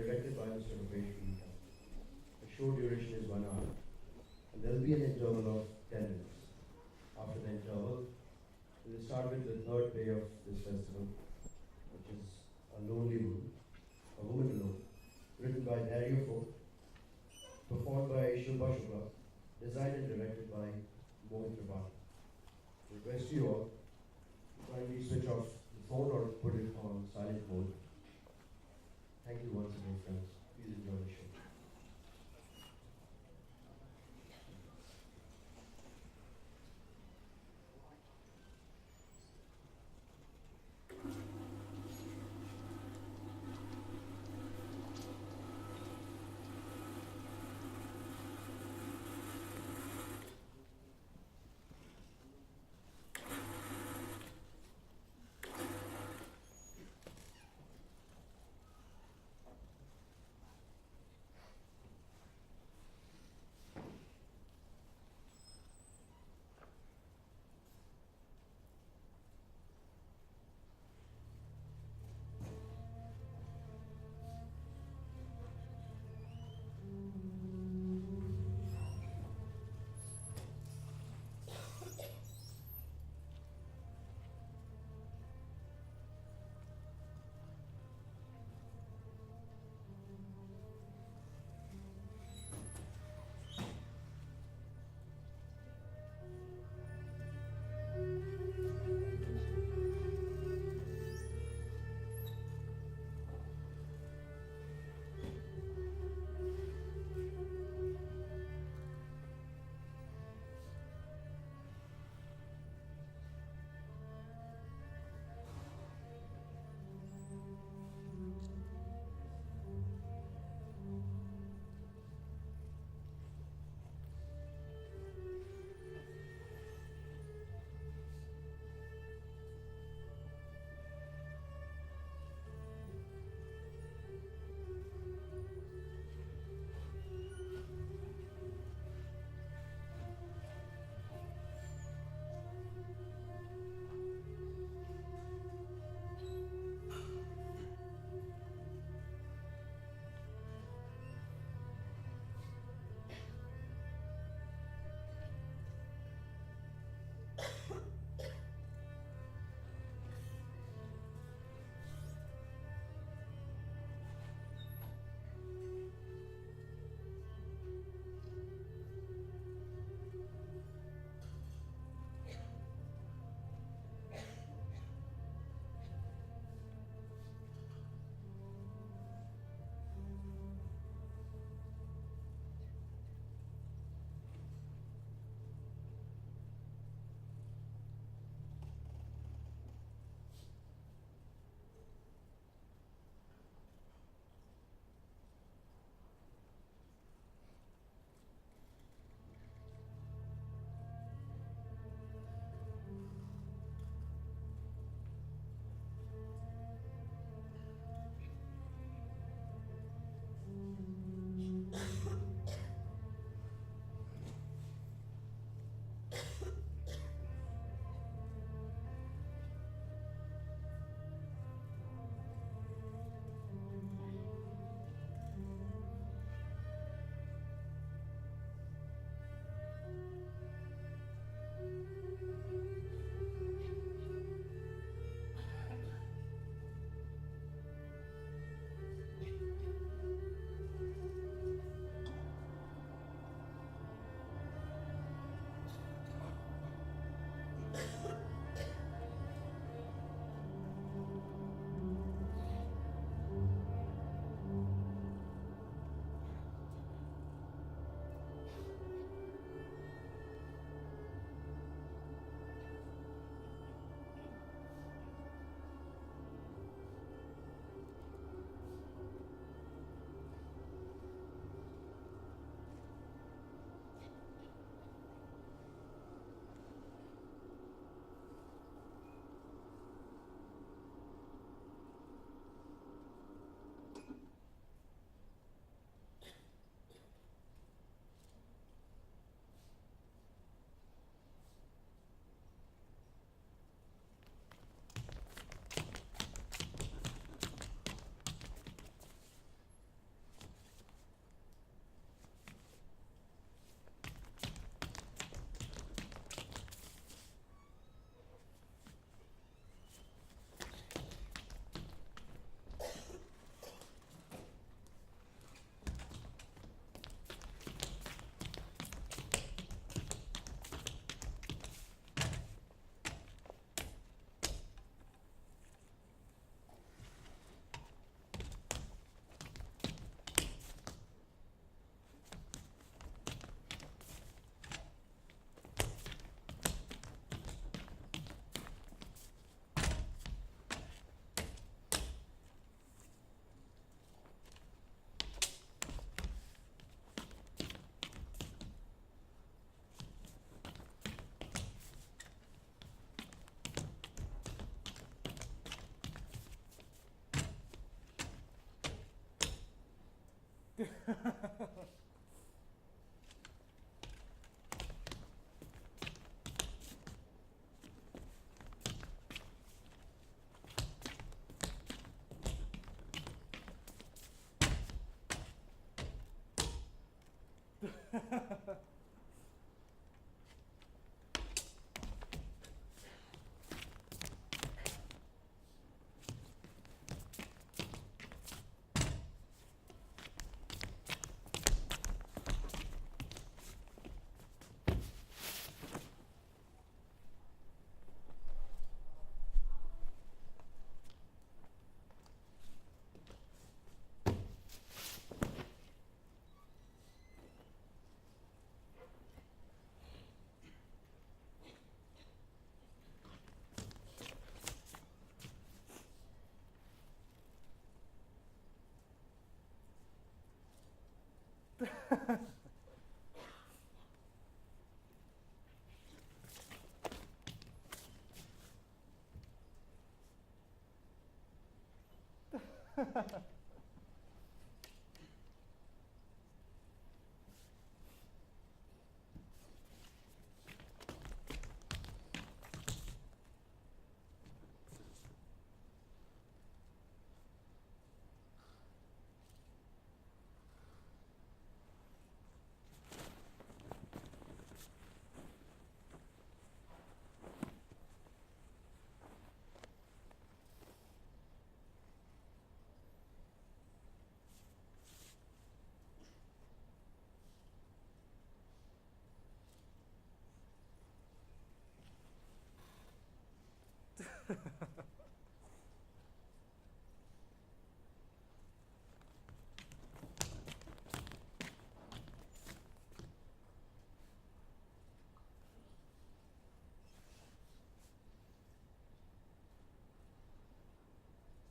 directed by Mr. Rupesh. The show duration is 1 hour, and there will be an interval of 10 minutes. After the interval, we will start with the third day of this festival, which is A Lonely Woman, A Woman Alone, written by Dario Fo, performed by Shilpa Shukla, designed and directed by Mohit Tripathi. Request you all to kindly switch off the phone or put it on silent mode. Thank you once again, friends. Please enjoy the show.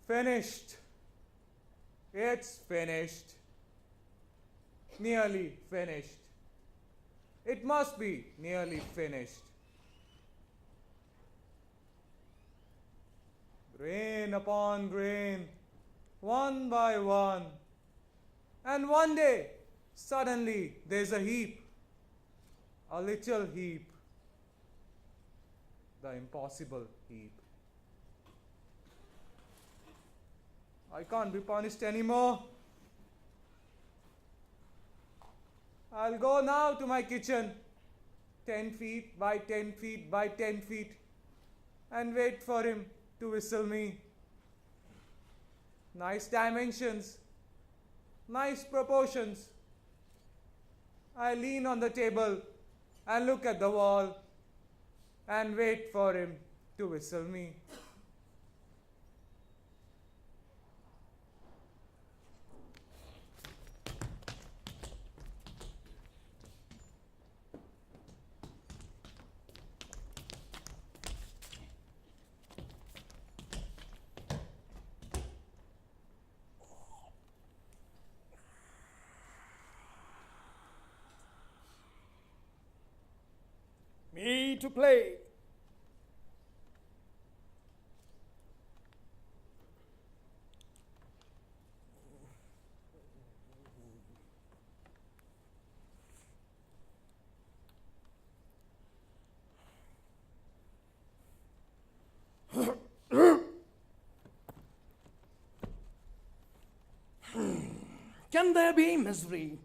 Finished. It's finished. Nearly finished. It must be nearly finished. Grain upon grain, one by one. And one day, suddenly, there's a heap. A little heap. The impossible heap. I can't be punished anymore. I'll go now to my kitchen, 10 feet by 10 feet by 10 feet, and wait for him to whistle me. Nice dimensions, nice proportions. I lean on the table and look at the wall and wait for him to whistle me. Me to play. Can there be misery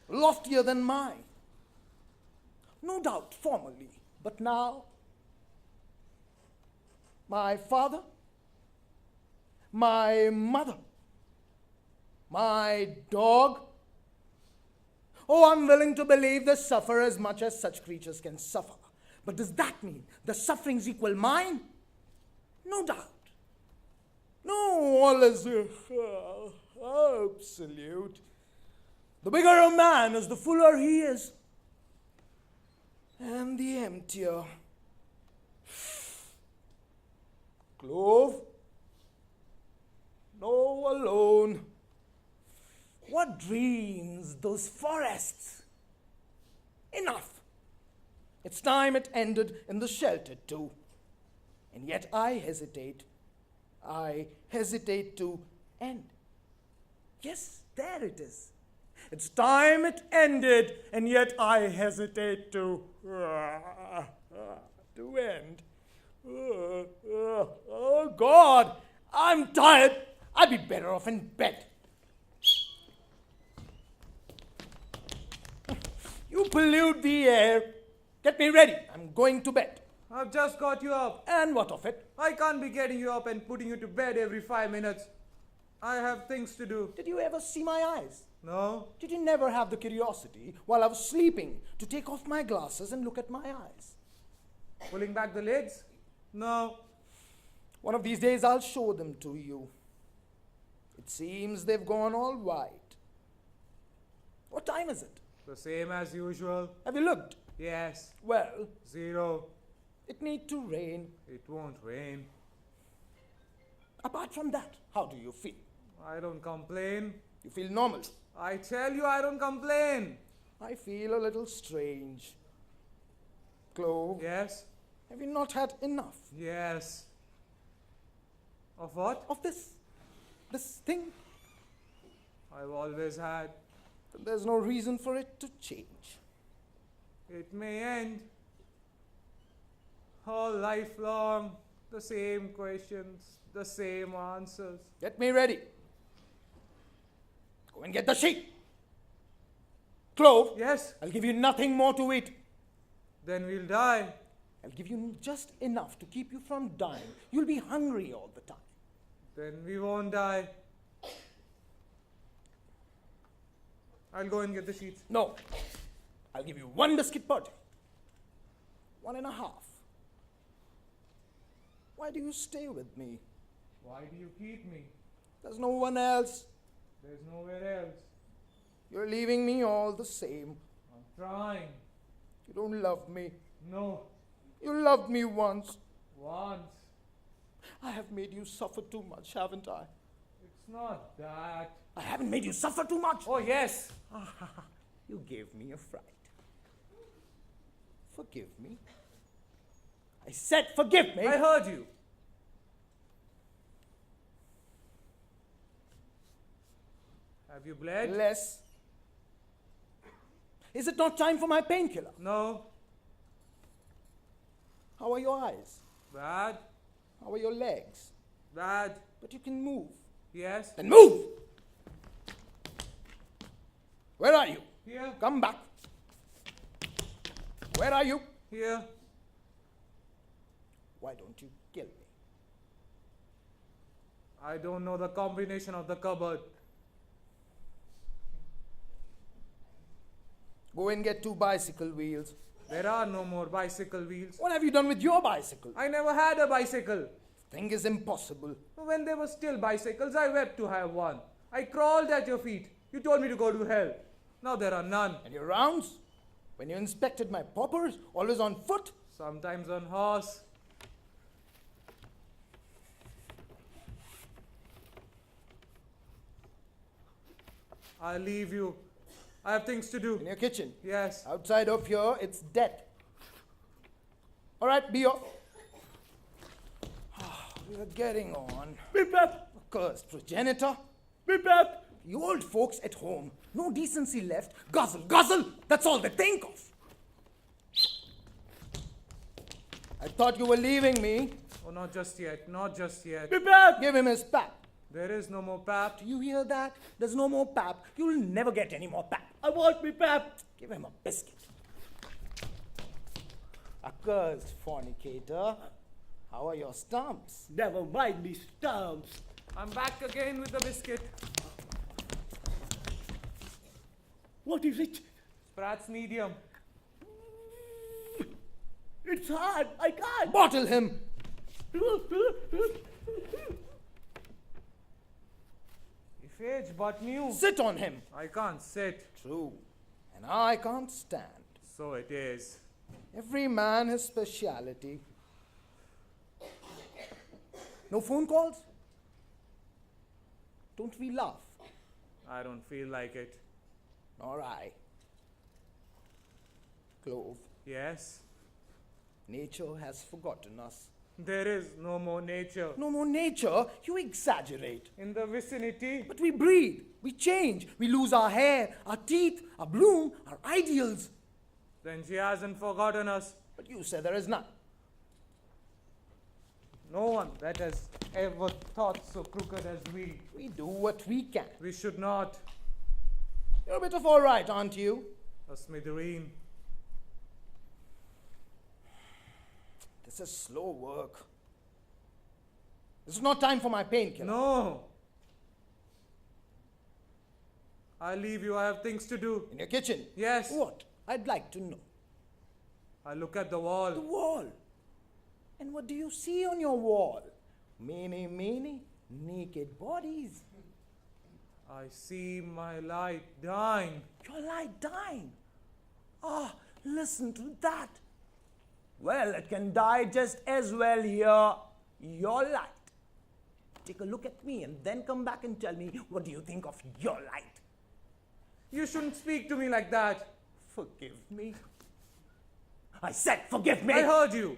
loftier than mine? No doubt formerly, but now my father, my mother, my dog. Oh, I'm willing to believe they suffer as much as such creatures can suffer. But does that mean the sufferings equal mine? No doubt. No, all is absolute. The bigger a man is, the fuller he is. And the emptier. Clove? No, alone. What dreams, those forests? Enough. It's time it ended in the shelter too. And yet I hesitate. I hesitate to end. Yes, There it is. It's time it ended, and yet I hesitate to end. Oh, God, I'm tired. I'd be better off in bed. You pollute the air. Get me ready. I'm going to bed. I've just got you up. And what of it? I can't be getting you up and putting you to bed every 5 minutes. I have things to do. Did you ever see my eyes? No? Did you never have the curiosity, while I was sleeping, to take off my glasses and look at my eyes? Pulling back the lids? No. One of these days I'll show them to you. It seems they've gone all white. What time is it? The same as usual. Have you looked? Yes. Well, 0. it need to rain. It won't rain. Apart from that, how do you feel? I don't complain. You feel normal. I tell you, I don't complain. I feel a little strange. Clove, Yes? have you not had enough Yes. Of what? of this thing? I've always had. Then there's no reason for it to change. It may end. All lifelong, the same questions, the same answers. Get me ready. Go and get the sheet. Clove, Yes? I'll give you nothing more to eat. Then we'll die. I'll give you just enough to keep you from dying. You'll be hungry all the time. Then we won't die. I'll go and get the sheets. No. I'll give you 1 biscuit per day. 1.5. Why do you stay with me? Why do you keep me? There's no one else. There's nowhere else. You're leaving me all the same. I'm trying. You don't love me. No. You loved me once. Once. I have made you suffer too much, haven't I? It's not that. I haven't made you suffer too much. Oh, yes. You gave me a fright. Forgive me. I said forgive me. I heard you. Have you bled? Less. Is it not time for my painkiller? No. How are your eyes? Bad. How are your legs? Bad. But you can move. Yes. Then move! Where are you? Here. Come back. Where are you? Here. Why don't you kill me? I don't know the combination of the cupboard. Go and get 2 bicycle wheels. There are no more bicycle wheels. What have you done with your bicycle? I never had a bicycle. Thing is impossible. When there were still bicycles, I wept to have one. I crawled at your feet. You told me to go to hell. Now there are none. And your rounds? When you inspected my paupers, always on foot? Sometimes on horse. I'll leave you. I have things to In do. your kitchen. Yes. Outside of here, it's dead. All right, be off. We are getting on. Beep up, Cursed progenitor. beep up. You old folks at home, no decency left. Guzzle, guzzle. That's all they think of. I thought you were leaving me. Oh, not just yet. Not just yet. Beep up. Give him his pap. There is no more pap. Do you hear that? There's no more pap. You'll never get any more pap. I want beep up. Give him a biscuit. Accursed fornicator. How are your stumps? Never mind me stumps. I'm back again with the biscuit. What is it? Pratt's medium. It's hard. I can't. Bottle him. If age but new. Sit on him. I can't sit. True. And I can't stand. So it is. Every man his speciality. No phone calls? Don't we laugh? I don't feel like it. Nor I. Clove, Yes? nature has forgotten us. There is no more nature. No more nature, you exaggerate. In the vicinity, But we breed, we change, we lose our hair, our teeth, our bloom, our ideals. then she hasn't forgotten us. But you say there is none. No one that has ever thought so crooked as we. We do what we can. We should not. You're a bit of all right, aren't you? A smithereen. This is slow work. This is not time for my painkiller. No. I'll leave you. I have things to do. In your kitchen? Yes. What? I'd like to know. I look at the wall. The wall. And what do you see on your wall? Many naked bodies. I see my light dying. Your light dying. Ah, listen to that. Well, it can die just as well here. Your light. Take a look at me and then come back and tell me what do you think of your light. You shouldn't speak to me like that. Forgive me. I said forgive me. I heard you.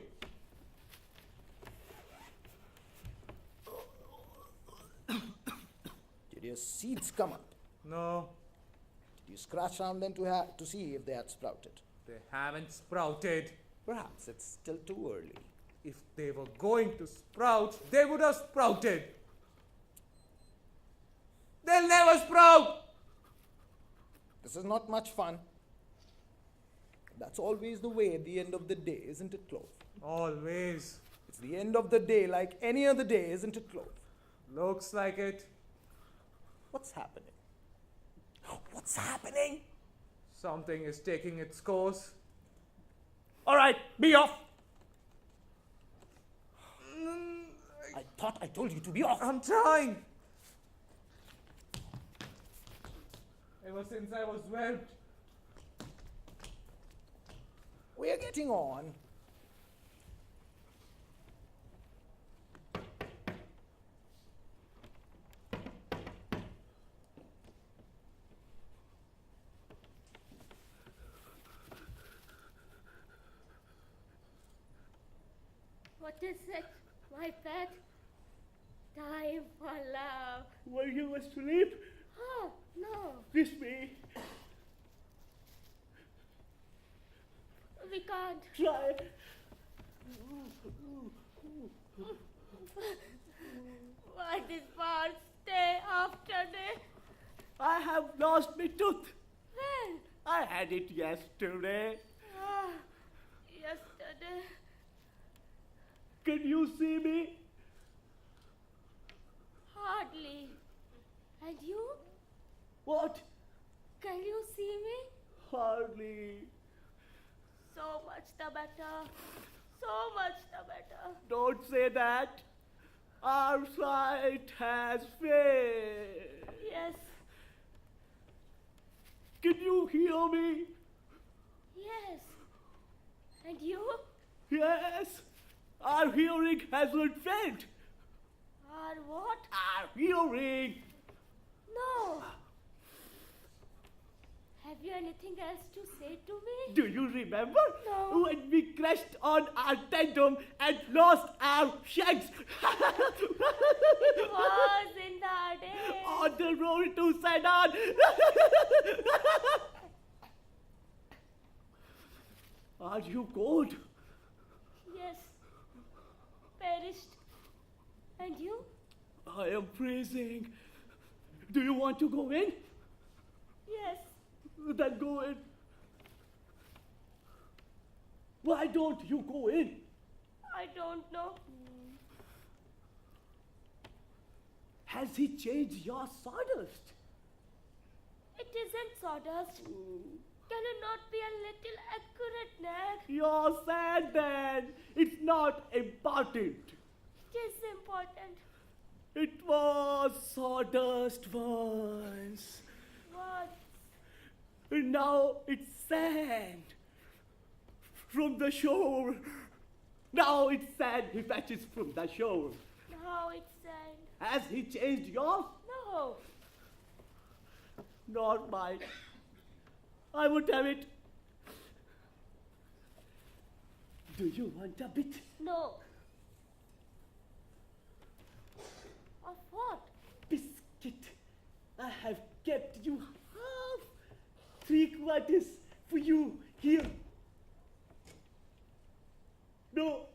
Did your seeds come up? No, Did you scratch around them to see if they had sprouted? they haven't sprouted. Perhaps it's still too early. If they were going to sprout, they would have sprouted. They'll never sprout. This is not much fun. That's always the way at the end of the day, isn't it, Clove? Always. It's the end of the day like any other day, isn't it, Clove? Looks like it. What's happening? What's happening? Something is taking its course. All right, be off. I thought I told you to be off. I'm trying. Ever since I was whelped, We're getting on. What is it, my pet? Time for love. Were you asleep? Oh, no, Kiss me. we can't. Try. Why this part day after day? I have lost my tooth. When? I had it yesterday. Ah, yesterday. Can you see me? Hardly. And you? What? Can you see me? Hardly. So much the better. So much the better. Don't say that. Our sight has failed. Yes, Can you hear me? yes. And you? Yes. Our hearing hasn't failed. Or what? Our hearing. No. Have you anything else to say to me? Do you remember? No. When we crashed on our tandem and lost our shags It was in the day. on the road to Sedan. Are you cold? Yes. Perished. And you? I am freezing. Do you want to go in? Yes. Then go in. Why don't you go in? I don't know. Has he changed your sawdust? It isn't sawdust. Can it not be a little accurate, Nag? You're sad then. It's not important. It is important. It was sawdust once. What? Now it's sand. From the shore. Now it's sand he fetches from the shore. Now it's sand. Has he changed yours? No. Not mine. I would have it. Do you want a bit? No. I have kept you half 3/4 for you here. No.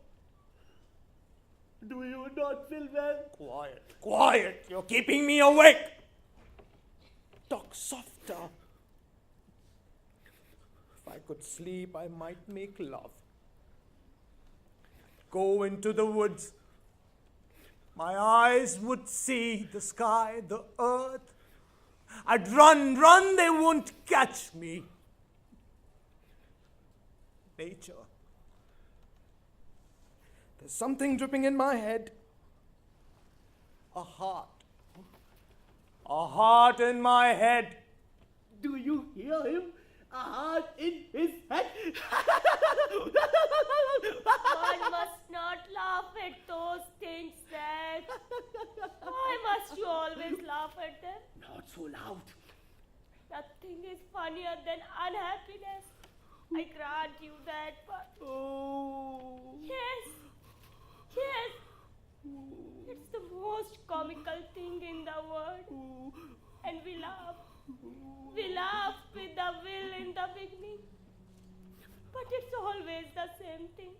Do you not feel well? Quiet, quiet. You're keeping me awake. Talk softer. If I could sleep, I might make love. Go into the woods. My eyes would see the sky, the earth. I'd run, they won't catch me. Nature. There's something dripping in my head. A heart. A heart in my head. Do you hear him? A heart in his head. One must not laugh at those things, Dad. Why must you always laugh at them? Not so loud. Nothing is funnier than unhappiness. I grant you that, but Oh. yes, it's the most comical thing in the world. And we laugh. We laugh with the will in the beginning. But it's always the same thing.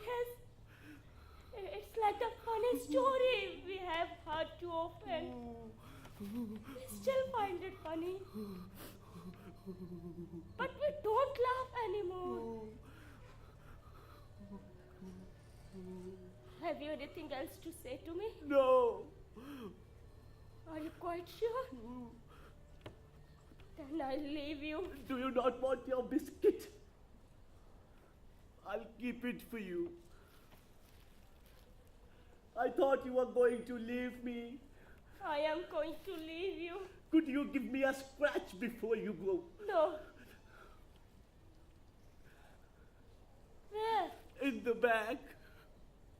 Yes, it's like a funny story we have heard too often. We still find it funny. But we don't laugh anymore. Have you anything else to say to me? No. Are you quite sure? Then I'll leave you. Do you not want your biscuit? I'll keep it for you. I thought you were going to leave me. I am going to leave you. Could you give me a scratch before you go? No. Where? In the back.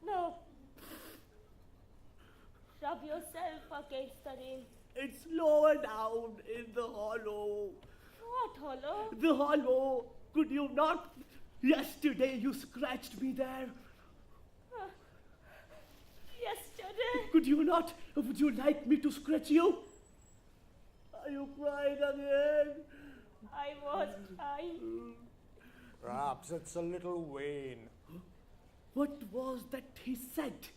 No. Rub yourself against the rim. It's lower down in the hollow. What hollow? The hollow. Could you not? Yesterday you scratched me there. Yesterday. Could you not? Would you like me to scratch you? Are you crying again? I was trying. Perhaps it's a little vain. What was that he said?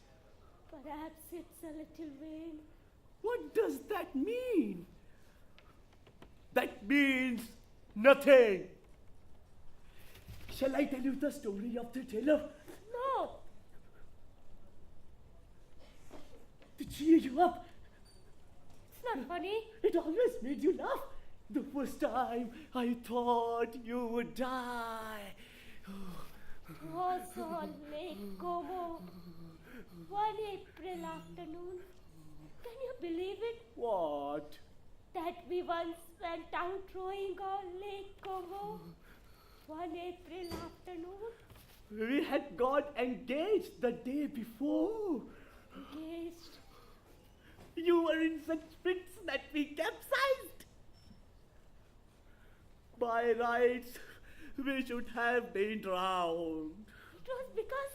Perhaps it's a little vain. What does that mean? That means nothing. Shall I tell you the story of the tailor? No. To cheer you up. It's not funny. It always made you laugh. The first time I thought you would die. It was on Lake Como. One April afternoon. Can you believe it? What? That we once went out rowing on Lake Como. One April afternoon. We had got engaged the day before. Engaged. You were in such fits that we capsized. By rights, we should have been drowned. It was because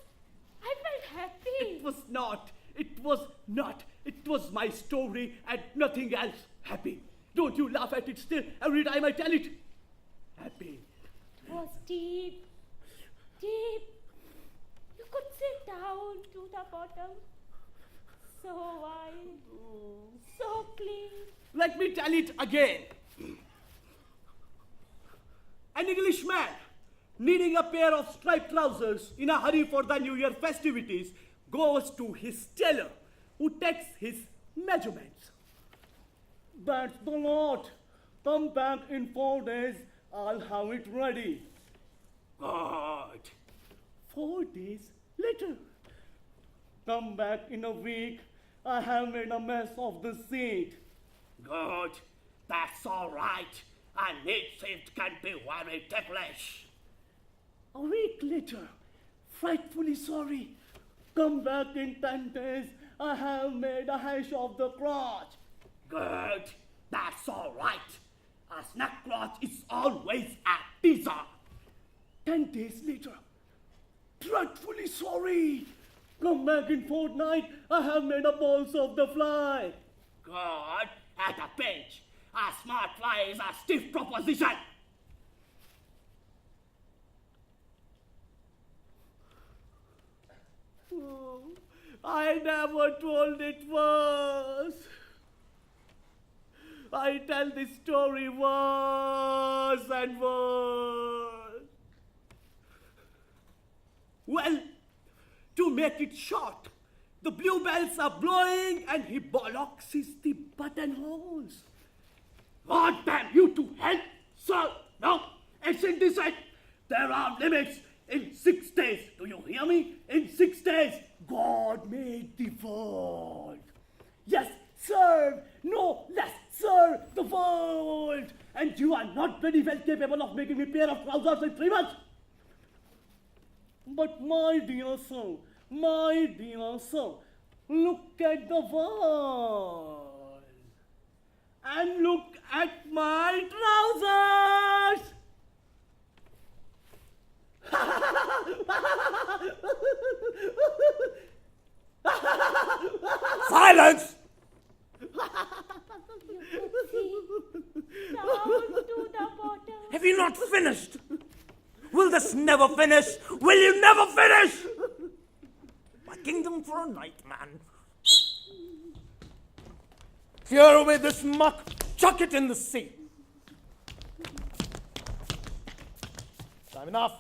I felt happy. It was not. It was not. It was my story and nothing else. Happy. Don't you laugh at it still every time I tell it. Happy. It was deep. Deep. You could sit down to the bottom. So wide. So clean. Let me tell it again. An Englishman needing a pair of striped trousers in a hurry for the New Year festivities goes to his tailor, who takes his measurements. That's the lot. Come back in 4 days. I'll have it ready. Good. 4 days later. Come back in a week. I have made a mess of the seat. Good. That's all right. A neat seat can be very ticklish. A week later. Frightfully sorry. Come back in 10 days. I have made a hash of the crotch. Good. That's all right. A snack crotch is always a teaser. 10 days later. Dreadfully sorry. Come back in fortnight. I have made a balls of the fly. Good. at a pinch. A smart fly is a stiff proposition. Oh, I never told it worse. I tell this story worse and worse. Well, to make it short, the bluebells are blowing and he bollocks the buttonholes. God damn you to hell, sir! No, it's indecent. There are limits. In 6 days, do you hear me? In 6 days, God made the world. Yes, sir, no less, sir, the world. And you are not very well capable of making me a pair of trousers in 3 months. But my dear sir, look at the world. And look at my trousers. Silence! Down to the bottom. Have you not finished? Will this never finish? Will you never finish? My kingdom for a night, man. Clear away this muck. Chuck it in the sea. Time enough.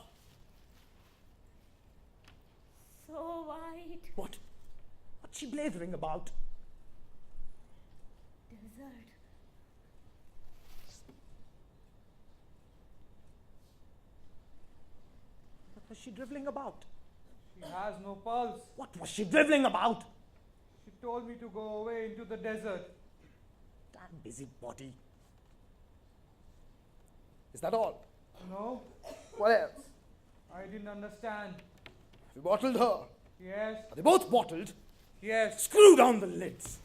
So wide. What? What's she blathering about? Desert. What was she driveling about? She has no pulse. What was she driveling about? She told me to go away into the desert. Damn busybody. Is that all? No, What else? I didn't understand. Have you bottled her? Yes, Are they both bottled? yes. Screw down the lids.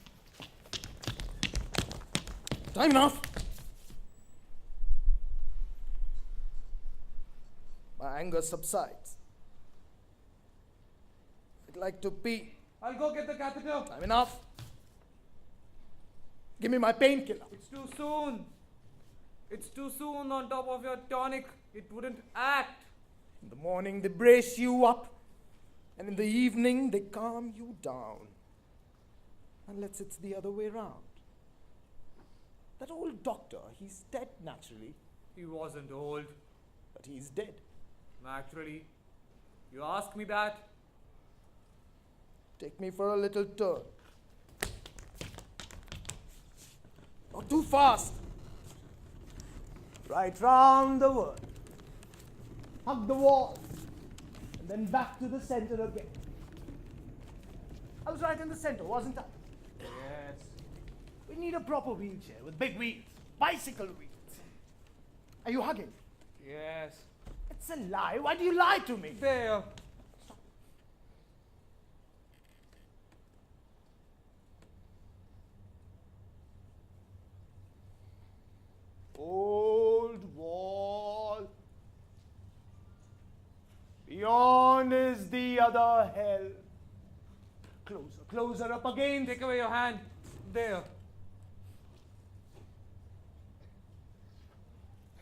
Time enough. My anger subsides. I'd like to pee. I'll go get the catheter. Time enough. Give me my painkiller. It's too soon. It's too soon on top of your tonic. It wouldn't act. In the morning, they brace you up, and in the evening, they calm you down. Unless it's the other way round. That old doctor, he's dead naturally, He wasn't old. but he's dead. Naturally. You ask me that? Take me for a little turn. Not too fast. Right round the world. Hug the wall. And then back to the center again. I was right in the center, wasn't I? Yes. We need a proper wheelchair with big wheels. Bicycle wheels. Are you hugging? Yes. It's a lie. Why do you lie to me? There. Old wall. Beyond is the other hell. Closer, closer up again. Take away your hand. There.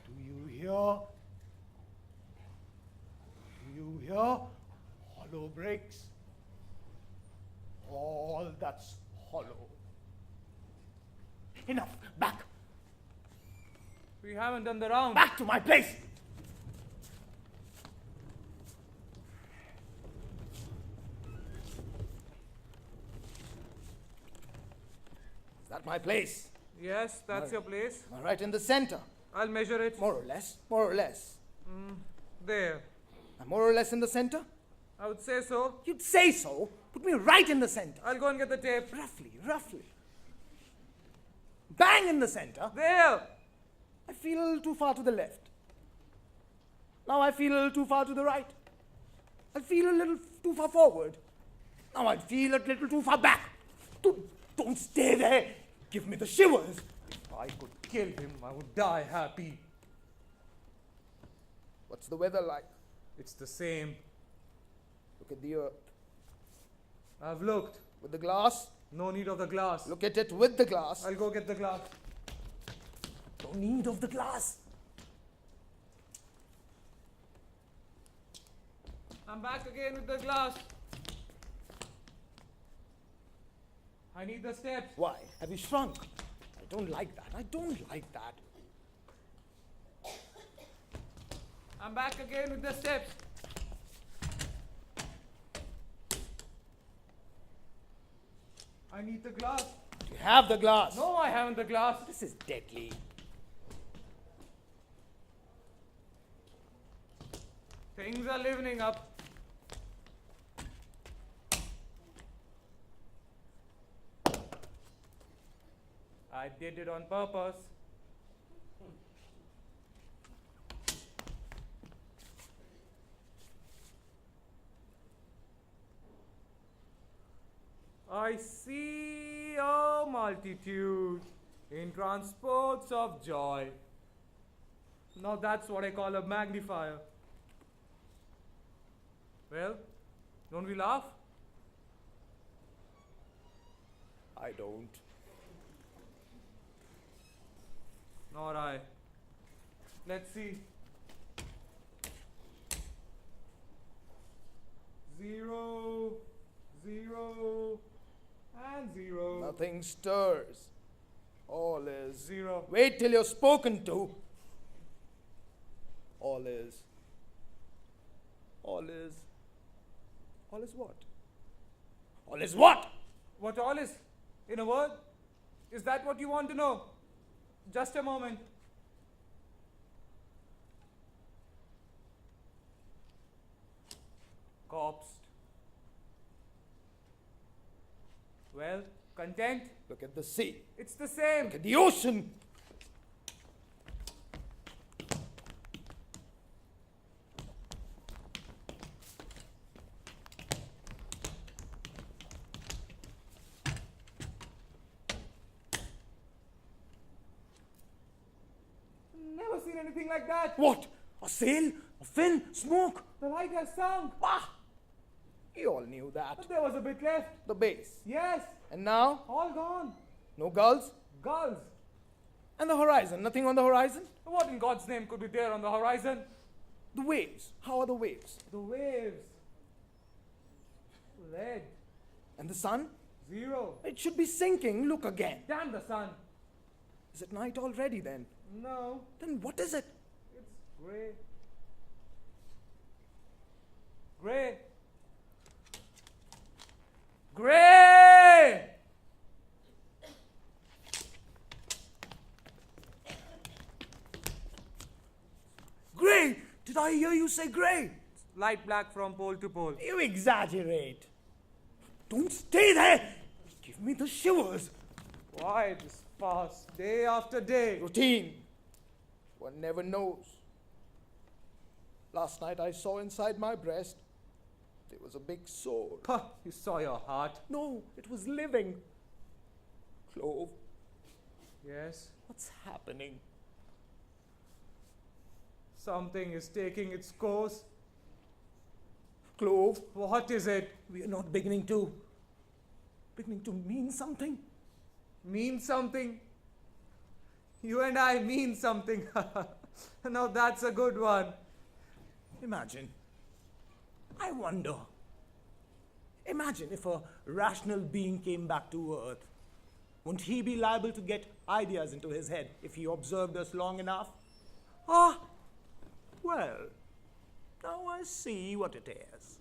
Do you hear? Do you hear? Hollow breaks. All that's hollow. Enough. Back. We haven't done the round. Back to my place. Is that my place? Yes, that's your place. Am I right in the center? I'll measure it. More or less. More or less. There. I'm more or less in the center? I would say so. You'd say so. Put me right in the center. I'll go and get the tape. Roughly, roughly. Bang in the center. There. I feel a little too far to the left. Now I feel a little too far to the right. I feel a little too far forward. Now I feel a little too far back. Don't stay there. Give me the shivers. If I could kill him, I would die happy. What's the weather like? It's the same. Look at the earth. I've looked. With the glass? No need of the glass. Look at it with the glass. I'll go get the glass. No need of the glass. I'm back again with the glass. I need the steps. Why? Have you shrunk? I don't like that. I don't like that. I'm back again with the steps. I need the glass. Do you have the glass? No, I haven't the glass. This is deadly. Things are livening up. I did it on purpose. I see a multitude in transports of joy. Now that's what I call a magnifier. Well, don't we laugh? I don't. Nor I. Let's see. 0, 0, and 0. Nothing stirs. All is 0. Wait till you're spoken to. All is what? All is what? What all is? In a word? Is that what you want to know? Just a moment. Corpsed. Well, content? Look at the sea. It's the same. Look at the ocean. Never seen anything like that. What? A sail? A fin? Smoke? The light has sunk. Ah! You all knew that. But there was a bit left. The base. Yes, And now? all gone. No gulls? Gulls. And the horizon? Nothing on the horizon? What in God's name could be there on the horizon? The waves. How are the waves? The waves. Lead. And the sun? 0. It should be sinking. Look again. Damn the sun. Is it night already then? No, Then what is it? it's grey. Grey. Grey! Grey! Did I hear you say grey? Light black from pole to pole. You exaggerate. Don't stay there. Give me the shivers. Why this past day after day? Routine. One never knows. Last night I saw inside my breast there was a big sore. Puh, you saw your heart. No, it was living. Clove, Yes, what's happening? something is taking its course. Clove, What is it? we are not beginning to mean something. Mean something? You and I mean something. Now that's a good one. Imagine. I wonder. Imagine if a rational being came back to Earth. Wouldn't he be liable to get ideas into his head if he observed us long enough? Ah, well, now I see what it is.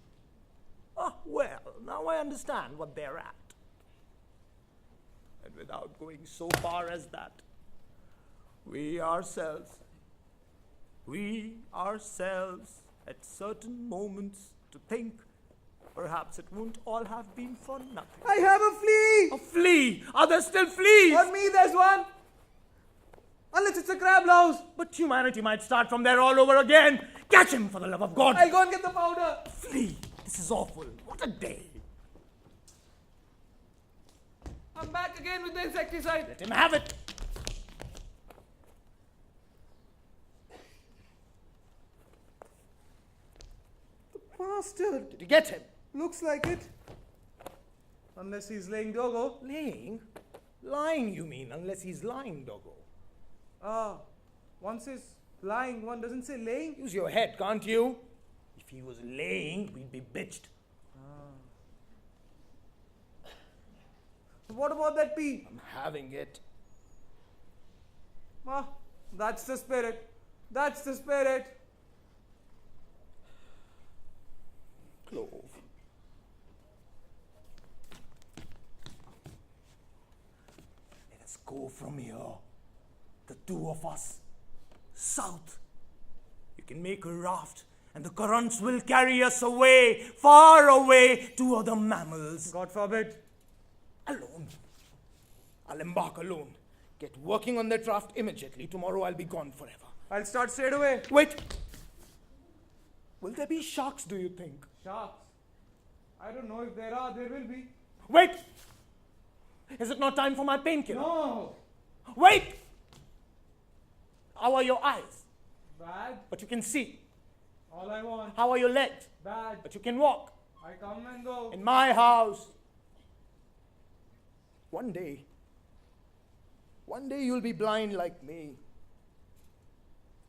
Ah, well, now I understand what they're at. And without going so far as that, we ourselves, at certain moments, to think perhaps it won't all have been for nothing. I have a flea! A flea! Are there still fleas? On me, there's one! Unless it's a crab louse! But humanity might start from there all over again. Catch him, for the love of God! I'll go and get the powder! Flea! This is awful. What a day. I'm back again with the insecticide. Let him have it. Bastard! Did you get him? Looks like it. Unless he's laying doggo. Laying? Lying, you mean, unless he's lying, doggo. Ah, one says lying, one doesn't say laying. Use your head, can't you? If he was laying, we'd be bitched. What about that pea? I'm having it. Ah, that's the spirit. That's the spirit. Clove. Let us go from here. The two of us. South. You can make a raft, and the currents will carry us away, far away to other mammals. God forbid. Alone. I'll embark alone. Get working on that raft immediately. Tomorrow I'll be gone forever. I'll start straight away. Wait. Will there be sharks, do you think? Sharks. I don't know if there are, there will be. Wait! Is it not time for my painkiller? No. Wait! How are your eyes? Bad. But you can see. All I want. How are your legs? Bad. But you can walk. I come and go. In my house. One day you'll be blind like me.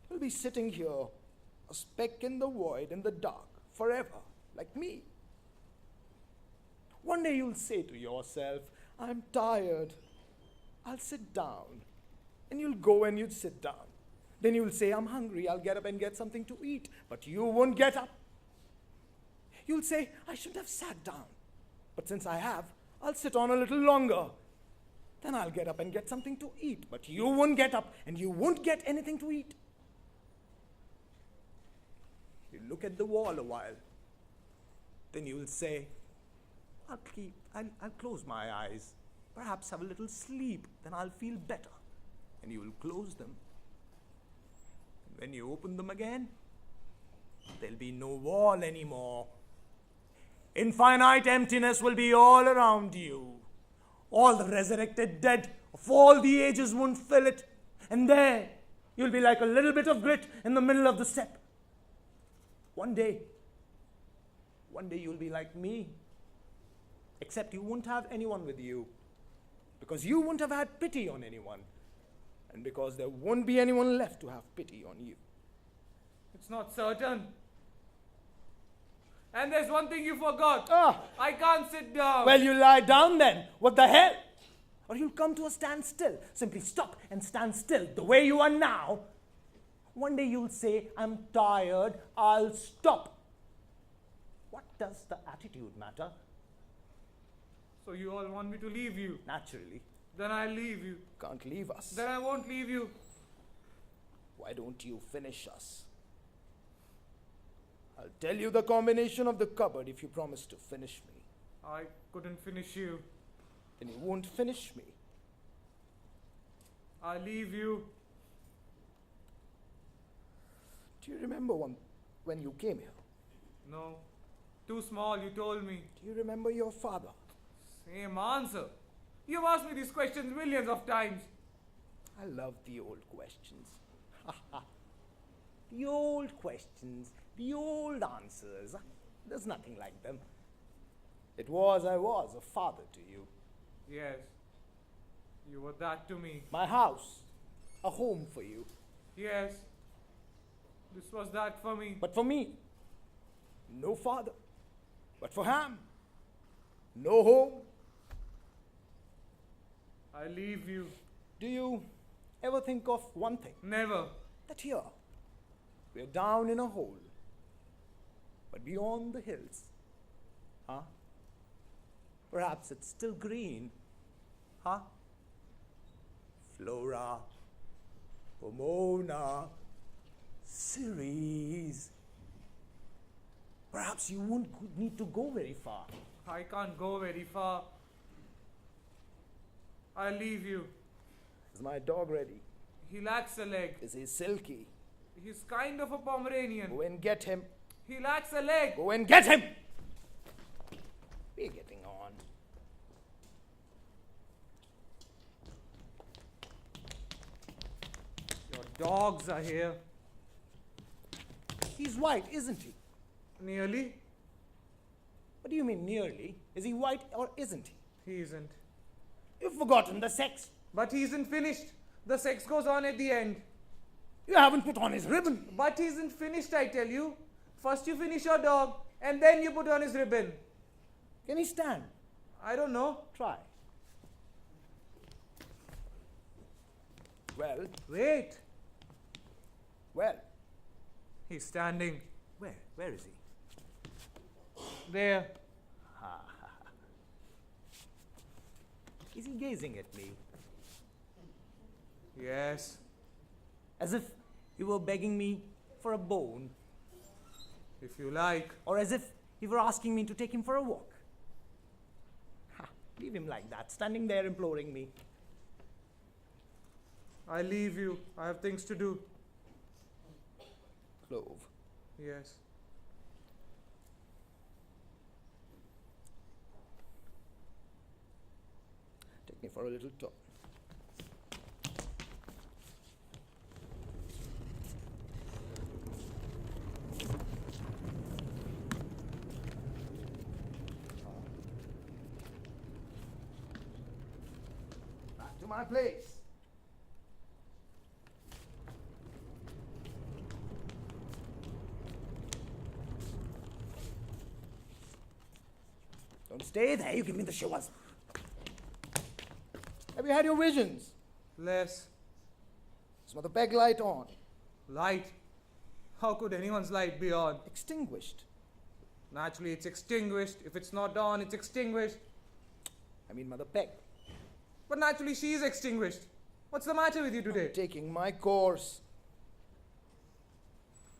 You'll be sitting here, a speck in the void, in the dark, forever, like me. One day you'll say to yourself, I'm tired. I'll sit down. And you'll go and you'll sit down. Then you'll say, I'm hungry. I'll get up and get something to eat. But you won't get up. You'll say, I shouldn't have sat down. But since I have, I'll sit on a little longer. Then I'll get up and get something to eat. But you won't get up and you won't get anything to eat. You look at the wall a while. Then you'll say, I'll close my eyes. Perhaps have a little sleep. Then I'll feel better. And you will close them. And when you open them again, there'll be no wall anymore. Infinite emptiness will be all around you. All the resurrected dead of all the ages won't fill it. And there, you'll be like a little bit of grit in the middle of the steppe. One day you'll be like me. Except you won't have anyone with you. Because you won't have had pity on anyone. And because there won't be anyone left to have pity on you. It's not certain. And there's one thing you forgot. Ah. I can't sit down. Well, you lie down then. What the hell? Or you'll come to a standstill. Simply stop and stand still the way you are now. One day you'll say, I'm tired, I'll stop. What does the attitude matter? So you all want me to leave you? Naturally, Then I'll leave you. can't leave us. Then I won't leave you. Why don't you finish us? I'll tell you the combination of the cupboard if you promise to finish me. I couldn't finish you. Then you won't finish me. I'll leave you. Do you remember when you came here? No. Too small, you told me. Do you remember your father? Same answer. You've asked me these questions millions of times. I love the old questions. The old questions, the old answers. There's nothing like them. I was a father to you. Yes. You were that to me. My house, a home for you. Yes. This was that for me. But for me, no father. But for Ham, no home. I leave you. Do you ever think of one thing? Never. That here, we're down in a hole. But beyond the hills, perhaps it's still green, Flora, Pomona, Ceres. Perhaps you won't need to go very far. I can't go very far. I'll leave you. Is my dog ready? He lacks a leg. Is he silky? He's kind of a Pomeranian. Go and get him. He lacks a leg. Go and get him! We're getting on. Your dogs are here. He's white, isn't he? Nearly. What do you mean nearly? Is he white or isn't he? He isn't. You've forgotten the sex. But he isn't finished. The sex goes on at the end. You haven't put on his ribbon. But he isn't finished, I tell you. First you finish your dog, and then you put on his ribbon. Can he stand? I don't know. Try. Well, Wait. well. He's standing. Where? Where is he? There. Is he gazing at me? Yes. As if he were begging me for a bone, If you like. or as if he were asking me to take him for a walk. Leave him like that, standing there imploring me. I leave you. I have things to do. Clove, Yes. take me for a little talk. Back to my place. Don't stay there, you give me the shivers. Have you had your visions? Less. Is Mother Peg light on? Light. How could anyone's light be on? Extinguished. Naturally, it's extinguished. If it's not on, it's extinguished. I mean Mother Peg. But naturally, she is extinguished. What's the matter with you today? Taking my course.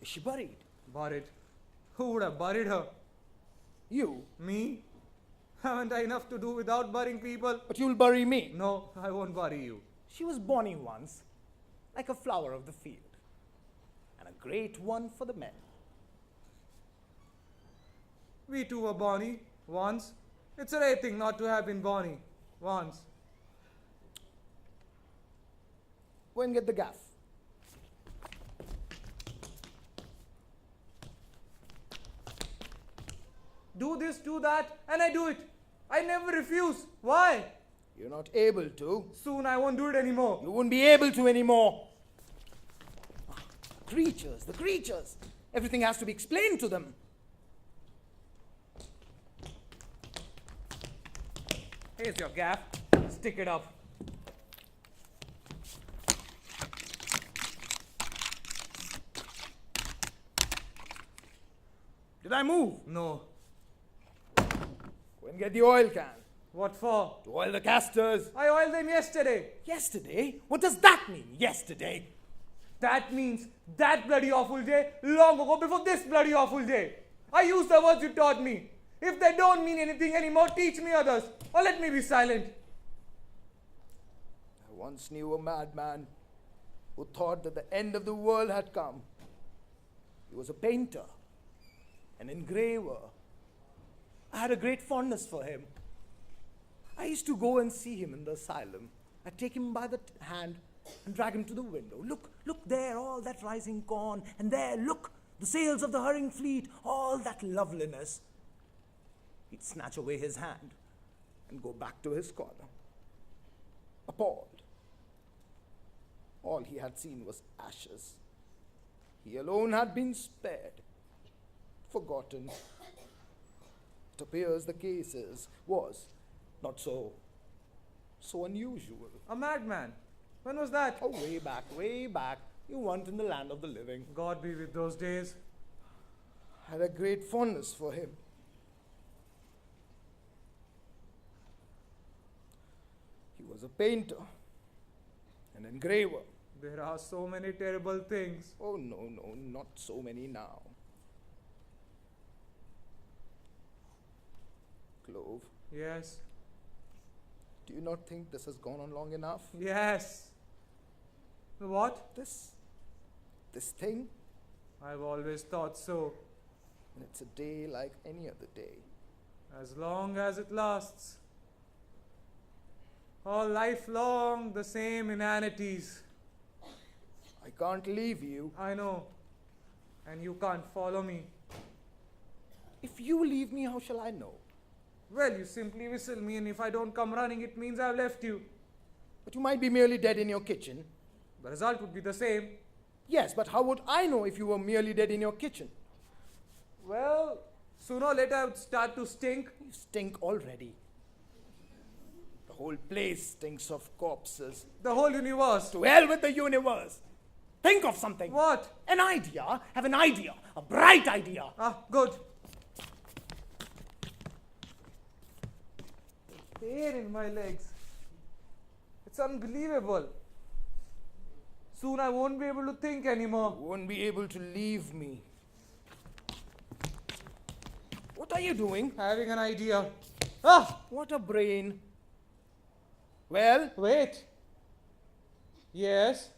Is she buried? Buried. Who would have buried her? You? Me? Haven't I enough to do without burying people? But you'll bury me. No, I won't bury you. She was bonny once, like a flower of the field, and a great one for the men. We too were bonny once. It's a rare thing not to have been bonny once. Go and get the gaff. Do this, do that, and I do it. I never refuse. Why? You're not able to. Soon I won't do it anymore. You won't be able to anymore. Creatures, the creatures. Everything has to be explained to them. Here's your gaff. Stick it up. Did I move? No. Go and get the oil can. What for? To oil the casters. I oiled them yesterday. Yesterday? What does that mean, yesterday? That means that bloody awful day, long ago before this bloody awful day. I use the words you taught me. If they don't mean anything anymore, teach me others, or let me be silent. I once knew a madman who thought that the end of the world had come. He was a painter, an engraver. I had a great fondness for him. I used to go and see him in the asylum. I'd take him by the hand and drag him to the window. Look, look there, all that rising corn. And there, look, the sails of the hurrying fleet, all that loveliness. He'd snatch away his hand and go back to his corner, appalled. All he had seen was ashes. He alone had been spared, forgotten. It appears the case was not so unusual. A madman. When was that? Oh, way back, way back. You weren't in the land of the living. God be with those days. I had a great fondness for him. He was a painter, an engraver. There are so many terrible things. Oh, no, not so many now. Clove, Yes. do you not think this has gone on long enough? Yes. What? This thing? I've always thought so. And it's a day like any other day. As long as it lasts. All life long, the same inanities. I can't leave you. I know. And you can't follow me. If you leave me, how shall I know? Well, you simply whistle me, and if I don't come running, it means I've left you. But you might be merely dead in your kitchen. The result would be the same. Yes, but how would I know if you were merely dead in your kitchen? Well, sooner or later I would start to stink. You stink already. The whole place stinks of corpses. The whole universe. To hell with the universe. Think of something. What? An idea. Have an idea. A bright idea. Ah, good. Pain in my legs. It's unbelievable. Soon I won't be able to think anymore. You won't be able to leave me. What are you doing? Having an idea. Ah! What a brain. Well, Wait. Yes.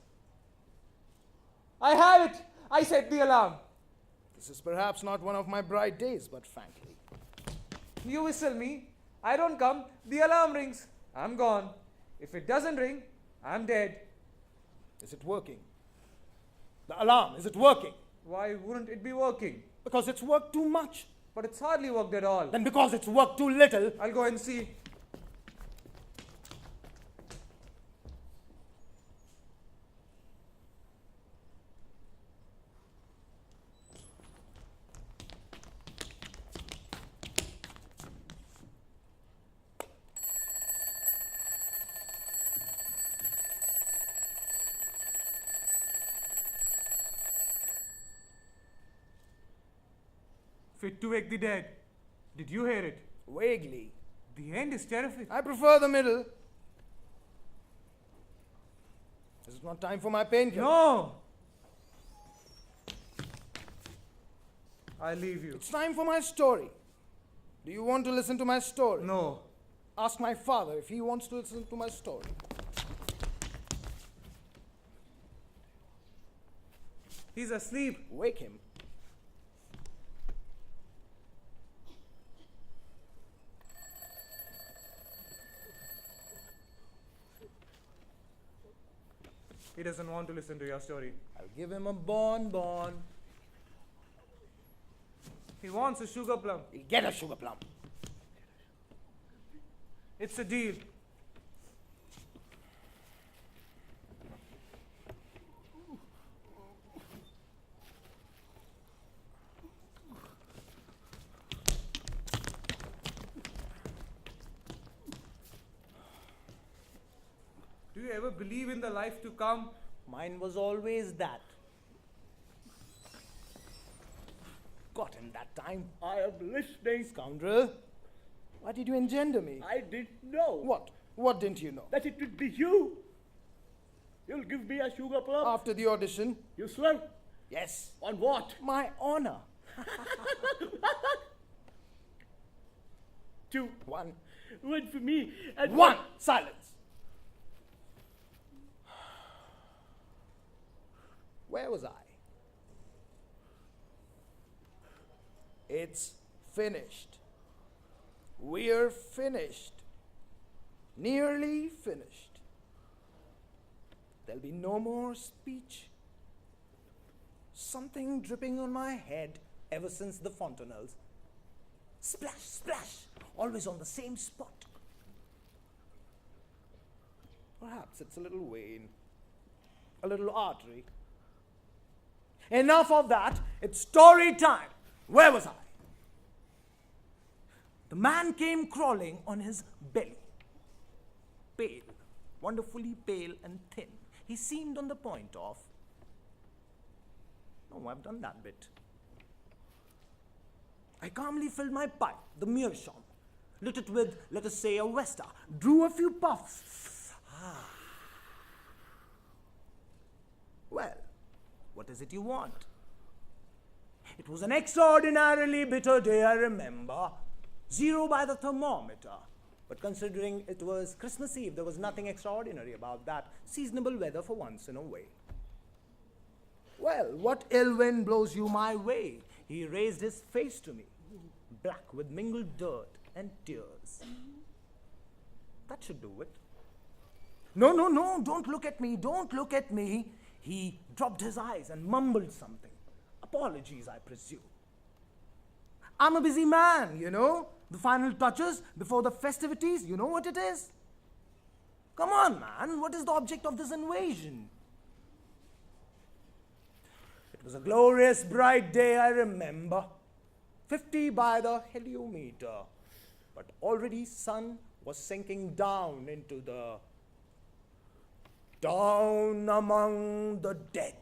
I have it. I set the alarm. this is perhaps not one of my bright days, but frankly. You whistle me. I don't come. The alarm rings. I'm gone. If it doesn't ring, I'm dead. Is it working? The alarm, is it working? Why wouldn't it be working? Because it's worked too much. But it's hardly worked at all. Then because it's worked too little. I'll go and see. Fit to wake the dead. Did you hear it? Vaguely. The end is terrific. I prefer the middle. Is it not time for my painkiller? No! I leave you. It's time for my story. Do you want to listen to my story? No. Ask my father if he wants to listen to my story. He's asleep. Wake him. He doesn't want to listen to your story. I'll give him a bonbon. He wants a sugar plum. He'll get a sugar plum. It's a deal. Do you ever believe in the life to come? Mine was always that. Got him that time. I am listening. Scoundrel. Why did you engender me? I didn't know What? What didn't you know? that it would be you. You'll give me a sugar plum? After the audition? You swear? Yes. On what? My honor. 2, 1. 1 for me. And 1. Silence. Where was I? It's finished. We're finished. Nearly finished. There'll be no more speech. Something dripping on my head ever since the fontanelles. Splash, splash, always on the same spot. Perhaps it's a little vein, a little artery. Enough of that. It's story time. Where was I? The man came crawling on his belly. Pale, wonderfully pale and thin. He seemed on the point of... No, I've done that bit. I calmly filled my pipe, the meerschaum, lit it with, let us say, a Vesta, drew a few puffs. Well, what is it you want? It was an extraordinarily bitter day, I remember. 0 by the thermometer. But considering it was Christmas Eve, there was nothing extraordinary about that. Seasonable weather for once in a way. Well, what ill wind blows you my way? He raised his face to me, black with mingled dirt and tears. That should do it. No, no, no, don't look at me, don't look at me. He dropped his eyes and mumbled something. Apologies, I presume. I'm a busy man, you know. The final touches before the festivities, you know what it is? Come on, man, what is the object of this invasion? It was a glorious, bright day, I remember. 50 by the heliometer. But already sun was sinking down into the... down among the dead.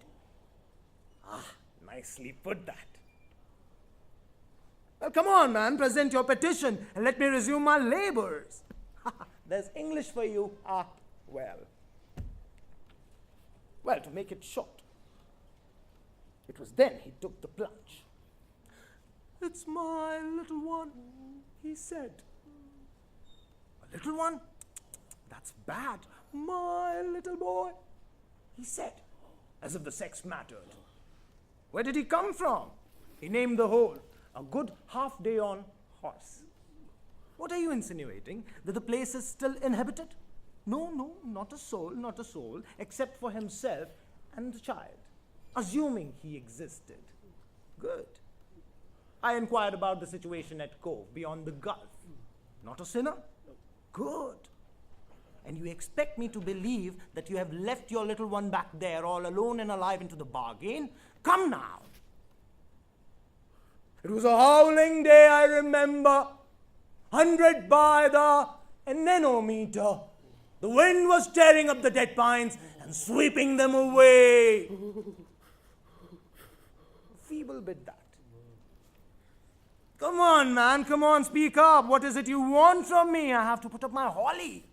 Ah, nicely put that. Well, come on, man, present your petition and let me resume my labors. There's English for you. Ah, well. Well, to make it short, it was then he took the plunge. It's my little one, he said. A little one? That's bad. My little boy, he said, as if the sex mattered. Where did he come from? He named the whole. A good half day on horse. What are you insinuating? That the place is still inhabited? No, no, not a soul, except for himself and the child. Assuming he existed. Good. I inquired about the situation at Cove, beyond the Gulf. Not a sinner? Good. And you expect me to believe that you have left your little one back there all alone and alive into the bargain? Come now. It was a howling day, I remember. 100 by the anemometer. The wind was tearing up the dead pines and sweeping them away. Feeble bit that. Come on, man, come on, speak up. What is it you want from me? I have to put up my holly.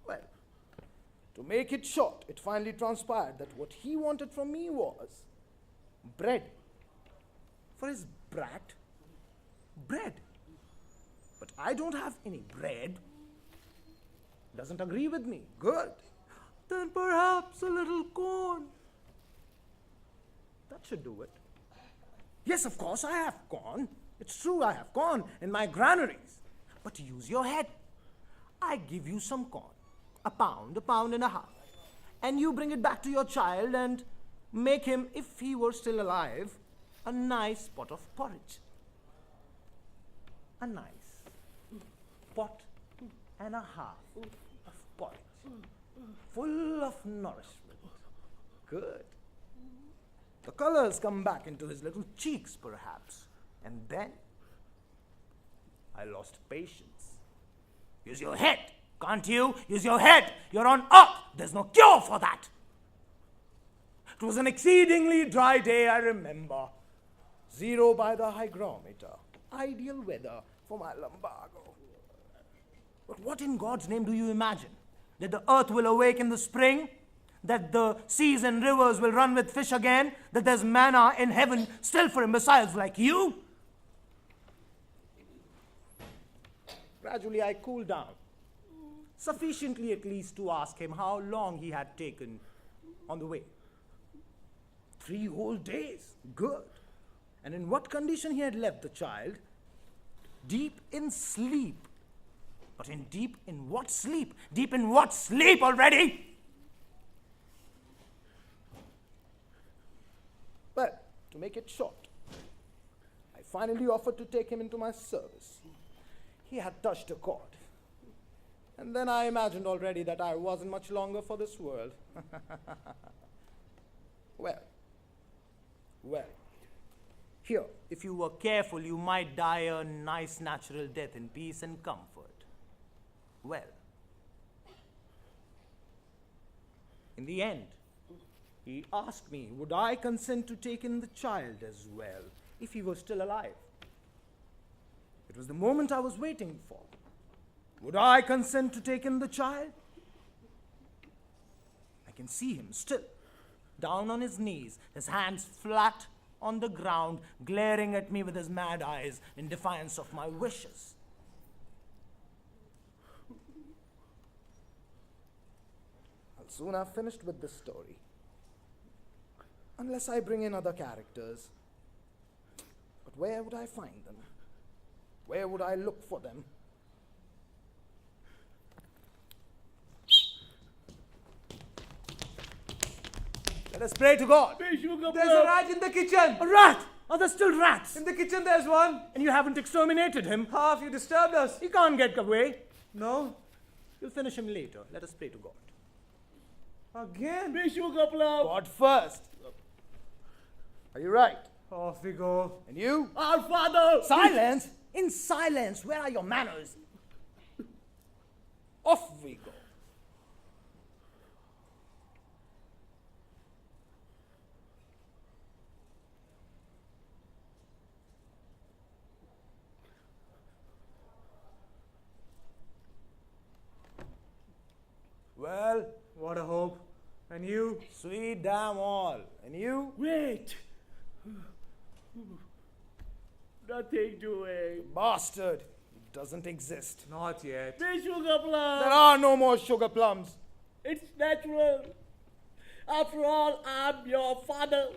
Well, to make it short, it finally transpired that what he wanted from me was bread. For his brat, bread. But I don't have any bread. Doesn't agree with me. Good. Then perhaps a little corn. That should do it. Yes, of course, I have corn. It's true, I have corn in my granaries. But use your head. I give you some corn. A pound and a half. And you bring it back to your child and make him, if he were still alive, a nice pot of porridge. A nice pot and a half of porridge. Full of nourishment. Good. The colors come back into his little cheeks, perhaps. And then I lost patience. Use your head, can't you? Use your head. You're on earth. There's no cure for that. It was an exceedingly dry day, I remember. 0 by the hygrometer. Ideal weather for my lumbago. But what in God's name do you imagine? That the earth will awake in the spring? That the seas and rivers will run with fish again? That there's manna in heaven still for imbeciles like you? Gradually I cooled down. Sufficiently at least to ask him how long he had taken on the way. 3 whole days. Good. And in what condition he had left the child? Deep in sleep. But deep in what sleep? Deep in what sleep already? Well, to make it short, I finally offered to take him into my service. He had touched a chord. And then I imagined already that I wasn't much longer for this world. Well, here, if you were careful, you might die a nice natural death in peace and comfort. Well, in the end, he asked me, would I consent to take in the child as well, if he was still alive? It was the moment I was waiting for. Would I consent to take in the child? I can see him still, down on his knees, his hands flat on the ground, glaring at me with his mad eyes in defiance of my wishes. I'll soon have finished with this story. Unless I bring in other characters. But where would I find them? Where would I look for them? Let us pray to God. There's a rat in the kitchen. A rat! Are there still rats? In the kitchen there's one. And you haven't exterminated him? Half you disturbed us. He can't get away. No. You'll finish him later. Let us pray to God. Again. Be sugar plum. God first. Are you right? Off we go. And you? Our Father. Silence! In silence, where are your manners? Off we go. Well, What a hope. And you? sweet damn all. And you? Wait. Nothing doing. Bastard. It doesn't exist. Not yet. Be sugar plum. There are no more sugar plums. It's natural. After all, I'm your father.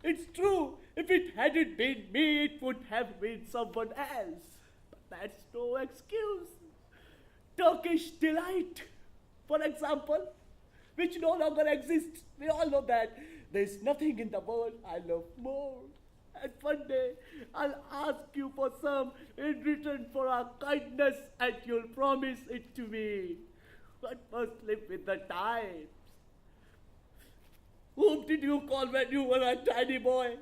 It's true. If it hadn't been me, it would have been someone else. But that's no excuse. Turkish delight, for example, which no longer exists. We all know that. There's nothing in the world I love more. And one day, I'll ask you for some in return for our kindness, and you'll promise it to me. But must live with the times. Whom did you call when you were a tiny boy